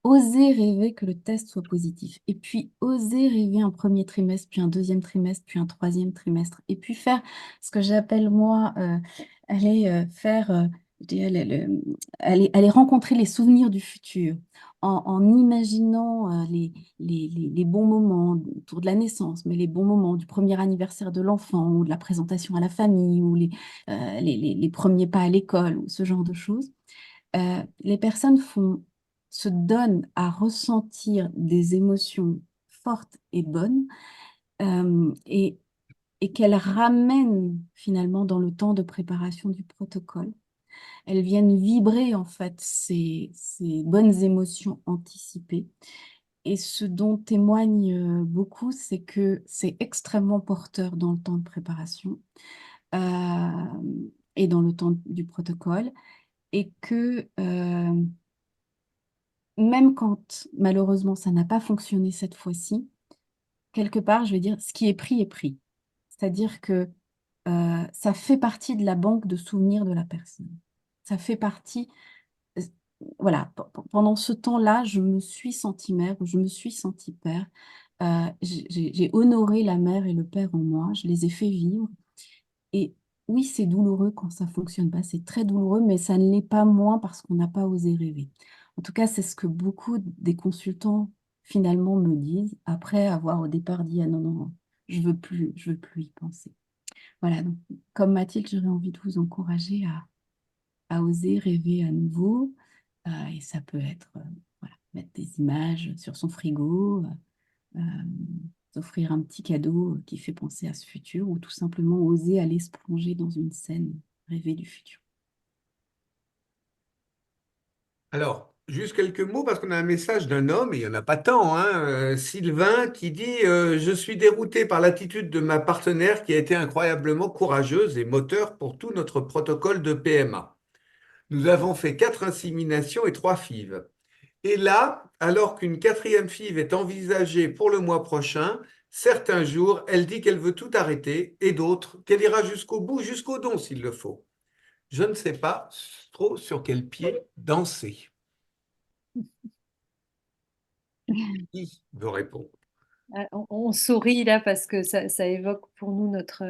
Speaker 2: oser rêver que le test soit positif. Et puis, oser rêver un premier trimestre, puis un deuxième trimestre, puis un troisième trimestre. Et puis faire ce que j'appelle, moi, aller faire... je dirais, aller rencontrer les souvenirs du futur en imaginant les bons moments autour de la naissance, mais les bons moments du premier anniversaire de l'enfant ou de la présentation à la famille ou les premiers pas à l'école ou ce genre de choses, les personnes se donnent à ressentir des émotions fortes et bonnes et qu'elles ramènent finalement dans le temps de préparation du protocole. Elles viennent vibrer en fait ces bonnes émotions anticipées. Et ce dont témoigne beaucoup, c'est que c'est extrêmement porteur dans le temps de préparation et dans le temps du protocole. Et que même quand malheureusement ça n'a pas fonctionné cette fois-ci, quelque part, je vais dire, ce qui est pris est pris. C'est-à-dire que ça fait partie de la banque de souvenirs de la personne. Ça fait partie voilà, pendant ce temps-là, je me suis sentie mère, je me suis sentie père. J'ai honoré la mère et le père en moi, je les ai fait vivre. Et oui, c'est douloureux quand ça fonctionne pas, c'est très douloureux, mais ça ne l'est pas moins parce qu'on n'a pas osé rêver. En tout cas, c'est ce que beaucoup des consultants finalement me disent après avoir au départ dit, ah non, non, je veux plus y penser. Voilà, donc comme Mathilde, j'aurais envie de vous encourager à oser rêver à nouveau. Et ça peut être voilà, mettre des images sur son frigo, s'offrir un petit cadeau qui fait penser à ce futur, ou tout simplement oser aller se plonger dans une scène, rêver du futur.
Speaker 1: Alors, juste quelques mots parce qu'on a un message d'un homme, et il n'y en a pas tant, hein, Sylvain, qui dit Je suis dérouté par l'attitude de ma partenaire qui a été incroyablement courageuse et moteur pour tout notre protocole de PMA. Nous avons fait 4 inséminations et 3 FIV. Et là, alors qu'une quatrième FIV est envisagée pour le mois prochain, certains jours, elle dit qu'elle veut tout arrêter et d'autres qu'elle ira jusqu'au bout, jusqu'au don s'il le faut. je ne sais pas trop sur quel pied danser. Qui veut répondre?
Speaker 4: Ah, on sourit là parce que ça évoque pour nous notre,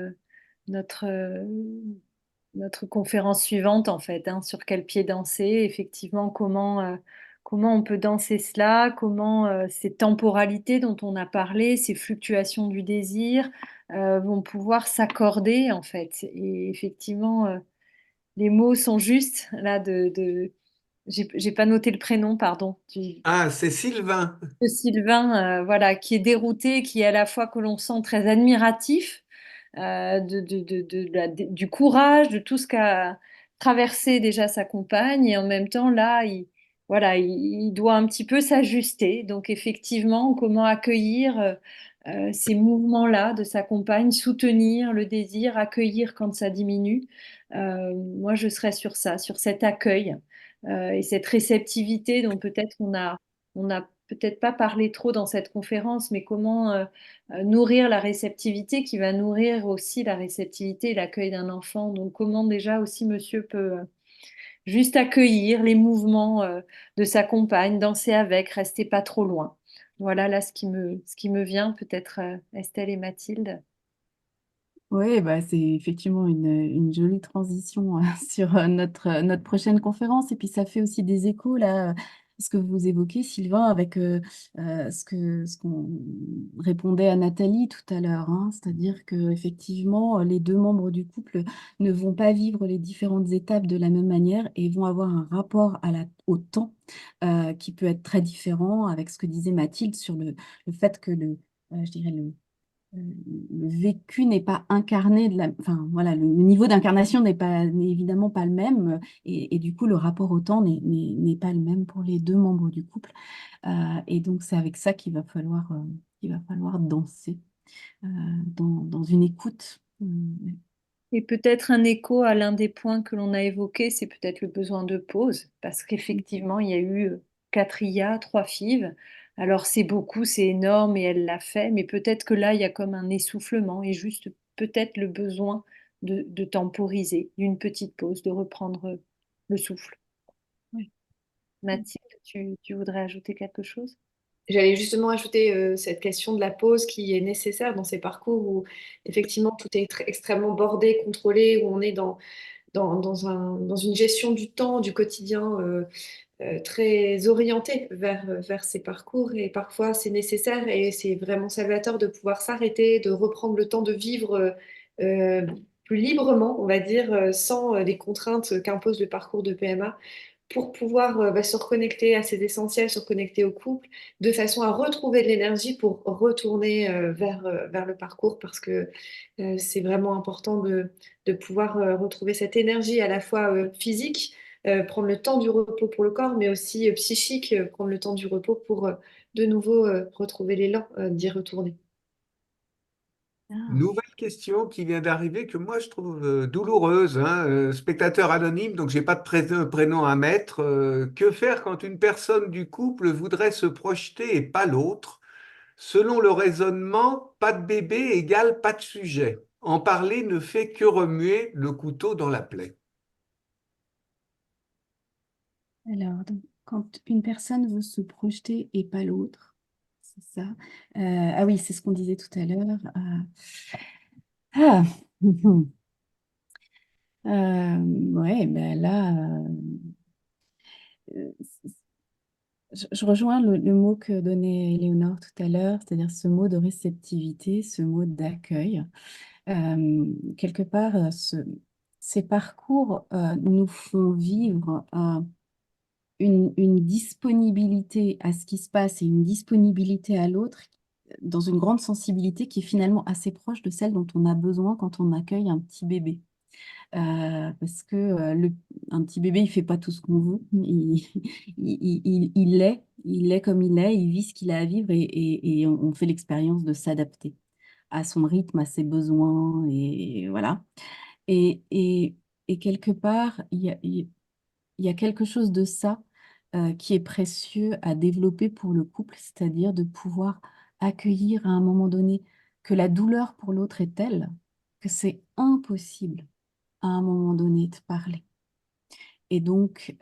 Speaker 4: notre conférence suivante en fait, hein, sur quel pied danser, effectivement, comment on peut danser cela, comment ces temporalités dont on a parlé, ces fluctuations du désir vont pouvoir s'accorder en fait. Et effectivement, les mots sont justes là j'ai pas noté le prénom, pardon,
Speaker 1: Ah, c'est Sylvain.
Speaker 4: de Sylvain, voilà, qui est dérouté, qui est à la fois que l'on sent très admiratif du courage, de tout ce qu'a traversé déjà sa compagne, et en même temps, là, voilà, il doit un petit peu s'ajuster. Donc, effectivement, comment accueillir ces mouvements-là de sa compagne, soutenir le désir, accueillir quand ça diminue. Moi, je serais sur ça, sur cet accueil et cette réceptivité dont peut-être on n'a peut-être pas parlé trop dans cette conférence, mais comment nourrir la réceptivité qui va nourrir aussi la réceptivité et l'accueil d'un enfant. Donc, comment déjà aussi monsieur peut juste accueillir les mouvements de sa compagne, danser avec, rester pas trop loin. Voilà là ce qui me vient, peut-être Estelle et Mathilde.
Speaker 2: Oui, bah, c'est effectivement une jolie transition sur notre prochaine conférence. Et puis, ça fait aussi des échos, là, ce que vous évoquez, Sylvain, avec ce qu'on répondait à Nathalie tout à l'heure, hein. C'est-à-dire que effectivement, les deux membres du couple ne vont pas vivre les différentes étapes de la même manière et vont avoir un rapport au temps qui peut être très différent, avec ce que disait Mathilde sur le fait que je dirais le vécu n'est pas incarné enfin voilà, le niveau d'incarnation n'est évidemment pas le même, et du coup le rapport au temps n'est pas le même pour les deux membres du couple. Et donc c'est avec ça qu'il va falloir danser dans une écoute.
Speaker 4: Et peut-être un écho à l'un des points que l'on a évoqués, c'est peut-être le besoin de pause, parce qu'effectivement, il y a eu 4 IA, 3 FIV. Alors c'est beaucoup, c'est énorme et elle l'a fait, mais peut-être que là, il y a comme un essoufflement et juste peut-être le besoin de temporiser, d'une petite pause, de reprendre le souffle. Oui. Mathilde, tu voudrais ajouter quelque chose?
Speaker 3: J'allais justement ajouter cette question de la pause qui est nécessaire dans ces parcours où effectivement tout est extrêmement bordé, contrôlé, où on est dans une gestion du temps, du quotidien très orientée vers ces parcours. Et parfois c'est nécessaire et c'est vraiment salvateur de pouvoir s'arrêter, de reprendre le temps de vivre plus librement, on va dire, sans les contraintes qu'impose le parcours de PMA, pour pouvoir se reconnecter à ses essentiels, se reconnecter au couple, de façon à retrouver de l'énergie pour retourner vers le parcours, parce que c'est vraiment important de pouvoir retrouver cette énergie à la fois physique, prendre le temps du repos pour le corps, mais aussi psychique, prendre le temps du repos pour de nouveau retrouver l'élan d'y retourner.
Speaker 2: Ah.
Speaker 1: Nouvelle question qui vient d'arriver que moi je trouve douloureuse, hein. Spectateur anonyme, donc j'ai pas de prénom à mettre. Que faire quand une personne du couple voudrait se projeter et pas l'autre? Selon le raisonnement, pas de bébé égale pas de sujet. En parler ne fait que remuer le couteau dans la plaie.
Speaker 2: Alors, donc, quand une personne veut se projeter et pas l'autre, c'est ça. Ah oui, c'est ce qu'on disait tout à l'heure. Ah, ouais, ben là, euh, je rejoins le mot que donnait Éléonore tout à l'heure, c'est-à-dire ce mot de réceptivité, ce mot d'accueil. Quelque part, ces parcours nous font vivre une disponibilité à ce qui se passe et une disponibilité à l'autre dans une grande sensibilité qui est finalement assez proche de celle dont on a besoin quand on accueille un petit bébé. Parce que un petit bébé, il fait pas tout ce qu'on veut. Il est comme il est, il vit ce qu'il a à vivre, et on fait l'expérience de s'adapter à son rythme, à ses besoins, et voilà. Et, et, et quelque part, il y a quelque chose de ça qui est précieux à développer pour le couple, c'est-à-dire de pouvoir accueillir à un moment donné que la douleur pour l'autre est telle que c'est impossible à un moment donné de parler. Et donc,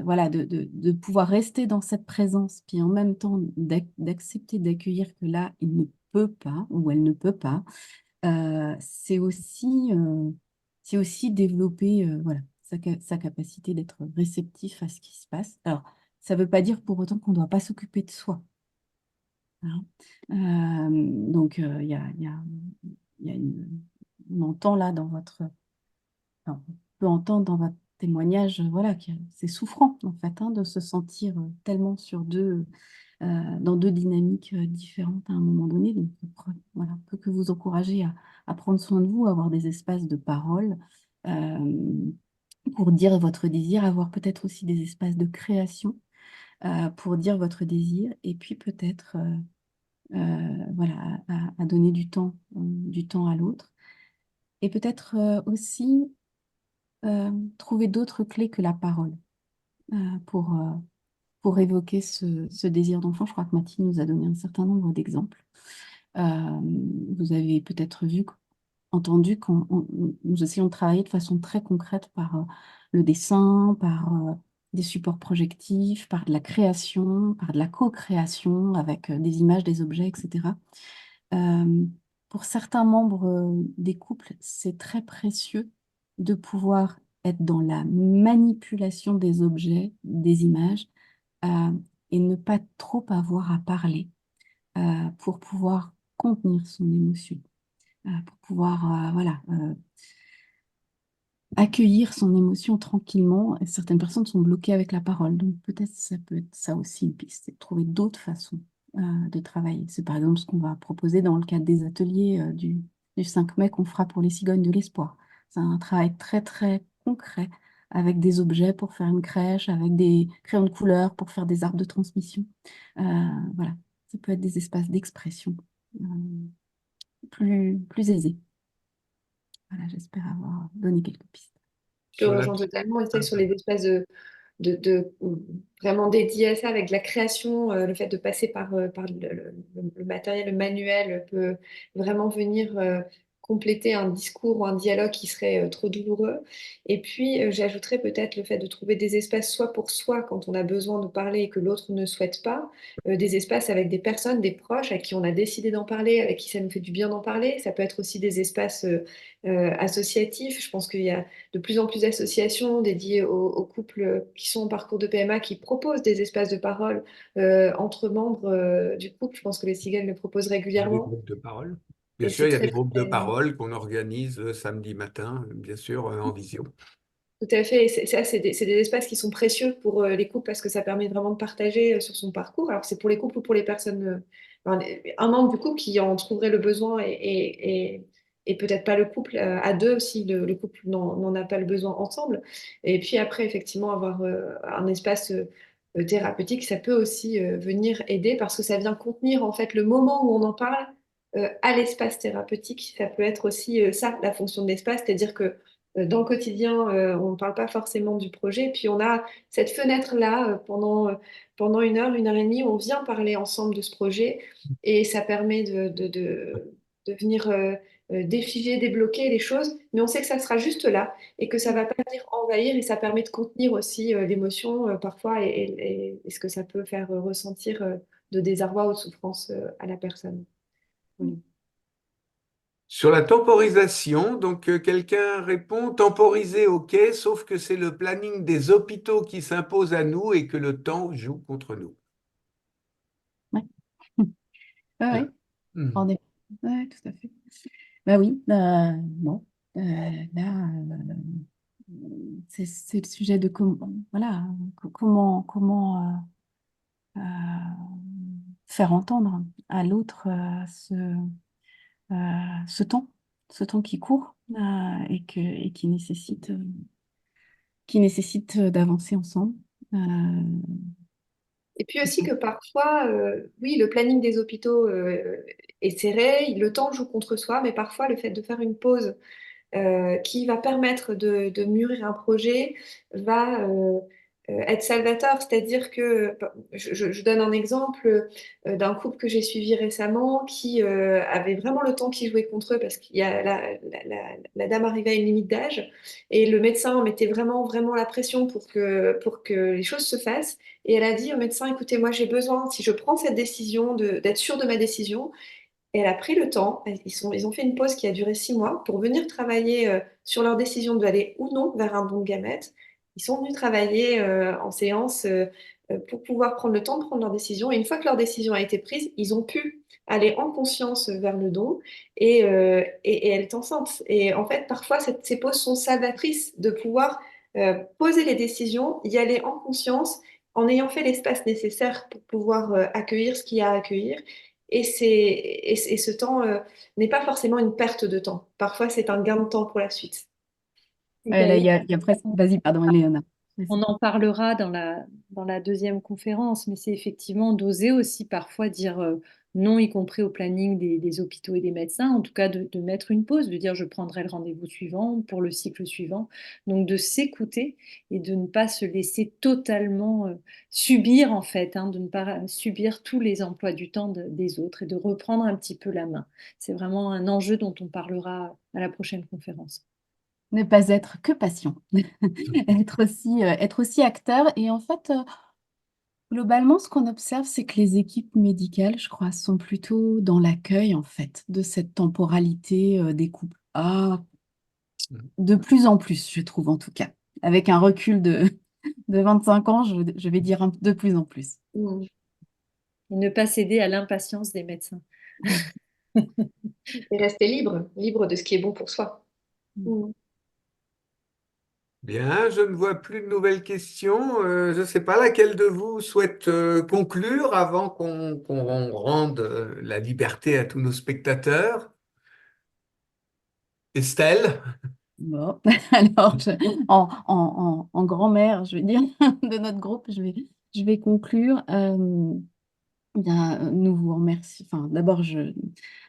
Speaker 2: voilà, de pouvoir rester dans cette présence, puis en même temps d'accepter, d'accueillir que là, il ne peut pas ou elle ne peut pas, c'est aussi développer voilà, sa capacité d'être réceptif à ce qui se passe. Alors, ça ne veut pas dire pour autant qu'on ne doit pas s'occuper de soi, hein. Donc, il y a on entend là dans votre... enfin, on peut entendre dans votre témoignage, voilà, que c'est souffrant, en fait, hein, de se sentir tellement dans deux dynamiques différentes à un moment donné. Donc, voilà, on peut que vous encourager à prendre soin de vous, à avoir des espaces de parole euh, pour dire votre désir, avoir peut-être aussi des espaces de création pour dire votre désir, et puis peut-être voilà, à donner du temps à l'autre. Et peut-être aussi trouver d'autres clés que la parole euh, pour, euh, pour évoquer ce désir d'enfant. Je crois que Mathilde nous a donné un certain nombre d'exemples. Euh, Vous avez peut-être entendu quand nous essayons de travailler de façon très concrète par le dessin, par des supports projectifs, par de la création, par de la co-création avec des images, des objets, etc. Euh, pour certains membres des couples, c'est très précieux de pouvoir être dans la manipulation des objets, des images, euh, et ne pas trop avoir à parler pour pouvoir contenir son émotion, pour pouvoir voilà, accueillir son émotion tranquillement. Et certaines personnes sont bloquées avec la parole, donc peut-être ça peut être ça aussi une piste, c'est de trouver d'autres façons de travailler. C'est par exemple ce qu'on va proposer dans le cadre des ateliers du 5 mai qu'on fera pour les cigognes de l'espoir. C'est un travail très très concret avec des objets pour faire une crèche, avec des crayons de couleur pour faire des arbres de transmission. Euh, voilà, ça peut être des espaces d'expression euh, plus aisés. Voilà, j'espère avoir donné quelques pistes.
Speaker 3: Je te
Speaker 1: Sur la...
Speaker 3: rejoins totalement. Et c'est sur les espaces de vraiment dédiés à ça, avec de la création, le fait de passer par le matériel, le manuel peut vraiment venir compléter un discours ou un dialogue qui serait trop douloureux. Et puis, j'ajouterais peut-être le fait de trouver des espaces soit pour soi quand on a besoin de parler et que l'autre ne souhaite pas, des espaces avec des personnes, des proches à qui on a décidé d'en parler, avec qui ça nous fait du bien d'en parler. Ça peut être aussi des espaces associatifs. Je pense qu'il y a de plus en plus d'associations dédiées aux couples qui sont en parcours de PMA qui proposent des espaces de parole entre membres du couple. Je pense que les cigales le proposent
Speaker 1: Il y a des
Speaker 3: régulièrement
Speaker 1: groupes de parole. Bien
Speaker 3: et
Speaker 1: sûr,
Speaker 3: c'est
Speaker 1: il y a
Speaker 3: très,
Speaker 1: des groupes de
Speaker 3: très...
Speaker 1: parole qu'on organise samedi matin, bien sûr, en visio.
Speaker 3: Tout à fait. Et c'est des espaces qui sont précieux pour les couples parce que ça permet vraiment de partager sur son parcours. Alors, c'est pour les couples ou pour les personnes, enfin, un membre du couple qui en trouverait le besoin et peut-être pas le couple à deux si le couple n'en a pas le besoin ensemble. Et puis après, effectivement, avoir un espace thérapeutique, ça peut aussi venir aider parce que ça vient contenir en fait le moment où on en parle à l'espace thérapeutique. Ça peut être aussi ça, la fonction de l'espace, c'est-à-dire que dans le quotidien, on ne parle pas forcément du projet. Puis on a cette fenêtre-là pendant une heure et demie, on vient parler ensemble de ce projet et ça permet de venir défiger, débloquer les choses. Mais on sait que ça sera juste là et que ça ne va pas venir envahir et ça permet de contenir aussi l'émotion parfois et ce que ça peut faire ressentir de désarroi ou de souffrance à la personne. Voilà.
Speaker 1: Sur la temporisation, donc quelqu'un répond temporiser, ok, sauf que c'est le planning des hôpitaux qui s'impose à nous et que le temps joue contre nous.
Speaker 2: Ouais. Ouais,
Speaker 1: Voilà.
Speaker 2: ouais,
Speaker 1: Hmm.
Speaker 2: en effet. Ouais, tout à fait. Bah oui, bon, là, c'est le sujet de voilà, comment faire entendre à l'autre ce temps qui court et qui nécessite d'avancer ensemble. Euh,
Speaker 3: Et puis aussi que parfois, oui, le planning des hôpitaux est serré, le temps joue contre soi, mais parfois le fait de faire une pause qui va permettre de mûrir un projet va être salvateur, c'est-à-dire que, je donne un exemple d'un couple que j'ai suivi récemment qui avait vraiment le temps qui jouait contre eux parce qu'il y a la dame arrivait à une limite d'âge et le médecin mettait vraiment, vraiment la pression pour que les choses se fassent. Et elle a dit au médecin, écoutez, moi j'ai besoin, si je prends cette décision, d'être sûre de ma décision. Et elle a pris le temps, ils ont fait une pause qui a duré 6 mois pour venir travailler sur leur décision d'aller ou non vers un don de gamètes. Ils sont venus travailler en séance pour pouvoir prendre le temps de prendre leur décision. Et une fois que leur décision a été prise, ils ont pu aller en conscience vers le don et elle est enceinte. Et en fait, parfois, ces pauses sont salvatrices de pouvoir poser les décisions, y aller en conscience en ayant fait l'espace nécessaire pour pouvoir accueillir ce qu'il y a à accueillir. Et ce temps n'est pas forcément une perte de temps. Parfois, c'est un gain de temps pour la suite.
Speaker 4: Et
Speaker 2: Ouais, là,
Speaker 4: d'ailleurs,
Speaker 2: il y a presque... Vas-y, pardon, Léona.
Speaker 4: on
Speaker 2: Vas-y.
Speaker 4: en parlera dans la deuxième conférence, mais c'est effectivement d'oser aussi parfois dire non, y compris au planning des hôpitaux et des médecins, en tout cas de mettre une pause, de dire je prendrai le rendez-vous suivant pour le cycle suivant. Donc de s'écouter et de ne pas se laisser totalement subir en fait, hein, de ne pas subir tous les emplois du temps des autres et de reprendre un petit peu la main. C'est vraiment un enjeu dont on parlera à la prochaine conférence.
Speaker 2: Ne pas être que patient, être aussi acteur. Et en fait, globalement, ce qu'on observe, c'est que les équipes médicales, je crois, sont plutôt dans l'accueil, en fait, de cette temporalité des couples. Ah, de plus en plus, je trouve, en tout cas. Avec un recul de 25 ans, je vais dire de plus en plus.
Speaker 3: Mm.
Speaker 4: Et ne pas céder à l'impatience des médecins.
Speaker 3: Et rester libre, libre de ce qui est bon pour soi. Mm.
Speaker 1: Bien, je ne vois plus de nouvelles questions. Je ne sais pas laquelle de vous souhaite conclure avant qu'on rende la liberté à tous nos spectateurs. Estelle?
Speaker 2: Bon, alors, en grand-mère, je vais dire, de notre groupe, je vais conclure. Bien, nous vous remercions. Enfin, d'abord,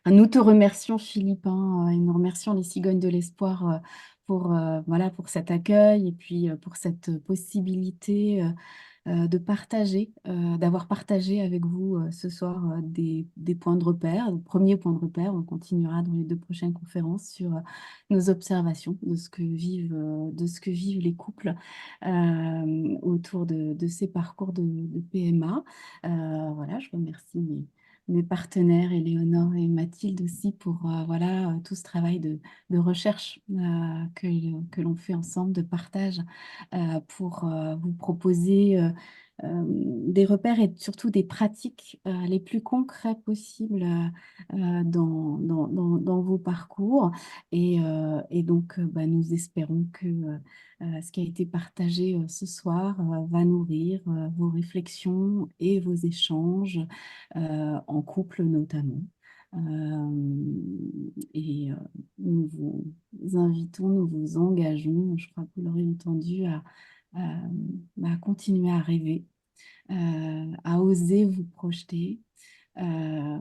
Speaker 2: nous te remercions, Philippe, hein, et nous remercions les Cigognes de l'Espoir voilà, pour cet accueil et puis pour cette possibilité de partager, d'avoir partagé avec vous ce soir des points de repère, des premiers points de repère. On continuera dans les 2 prochaines conférences sur nos observations de ce que vivent les couples autour de ces parcours de PMA. Voilà, je remercie mes partenaires, Éléonore et Mathilde aussi, pour voilà, tout ce travail de recherche que l'on fait ensemble, de partage pour vous proposer des repères et surtout des pratiques les plus concrets possibles dans vos parcours. Et donc, bah, nous espérons que ce qui a été partagé ce soir va nourrir vos réflexions et vos échanges en couple notamment. Et nous vous invitons, nous vous engageons, je crois que vous l'aurez entendu, à continuer à rêver, à oser vous projeter, euh,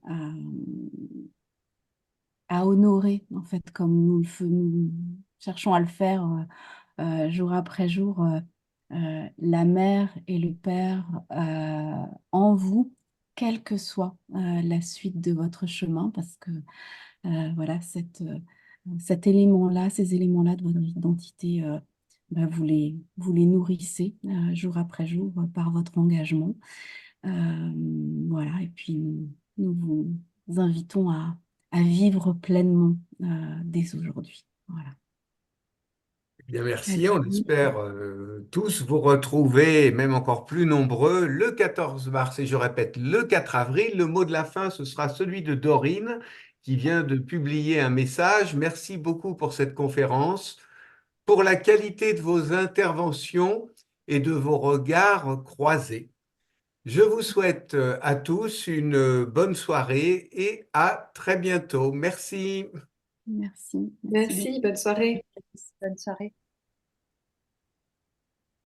Speaker 2: à, à honorer, en fait, comme nous cherchons à le faire jour après jour, la mère et le père en vous, quelle que soit la suite de votre chemin, parce que voilà, cet élément-là, ces éléments-là de votre identité, bah, vous les nourrissez jour après jour par votre engagement. Voilà, et puis nous vous invitons à vivre pleinement dès aujourd'hui. Voilà.
Speaker 1: Bien, merci.
Speaker 2: Allez.
Speaker 1: On espère tous vous retrouver, même encore plus nombreux, le 14 mars et je répète, le 4 avril. Le mot de la fin, ce sera celui de Dorine qui vient de publier un message. Merci beaucoup pour cette conférence, pour la qualité de vos interventions et de vos regards croisés. Je vous souhaite à tous une bonne soirée et à très bientôt. Merci.
Speaker 2: Merci. Merci beaucoup.
Speaker 3: Merci, bonne soirée.
Speaker 4: Bonne soirée.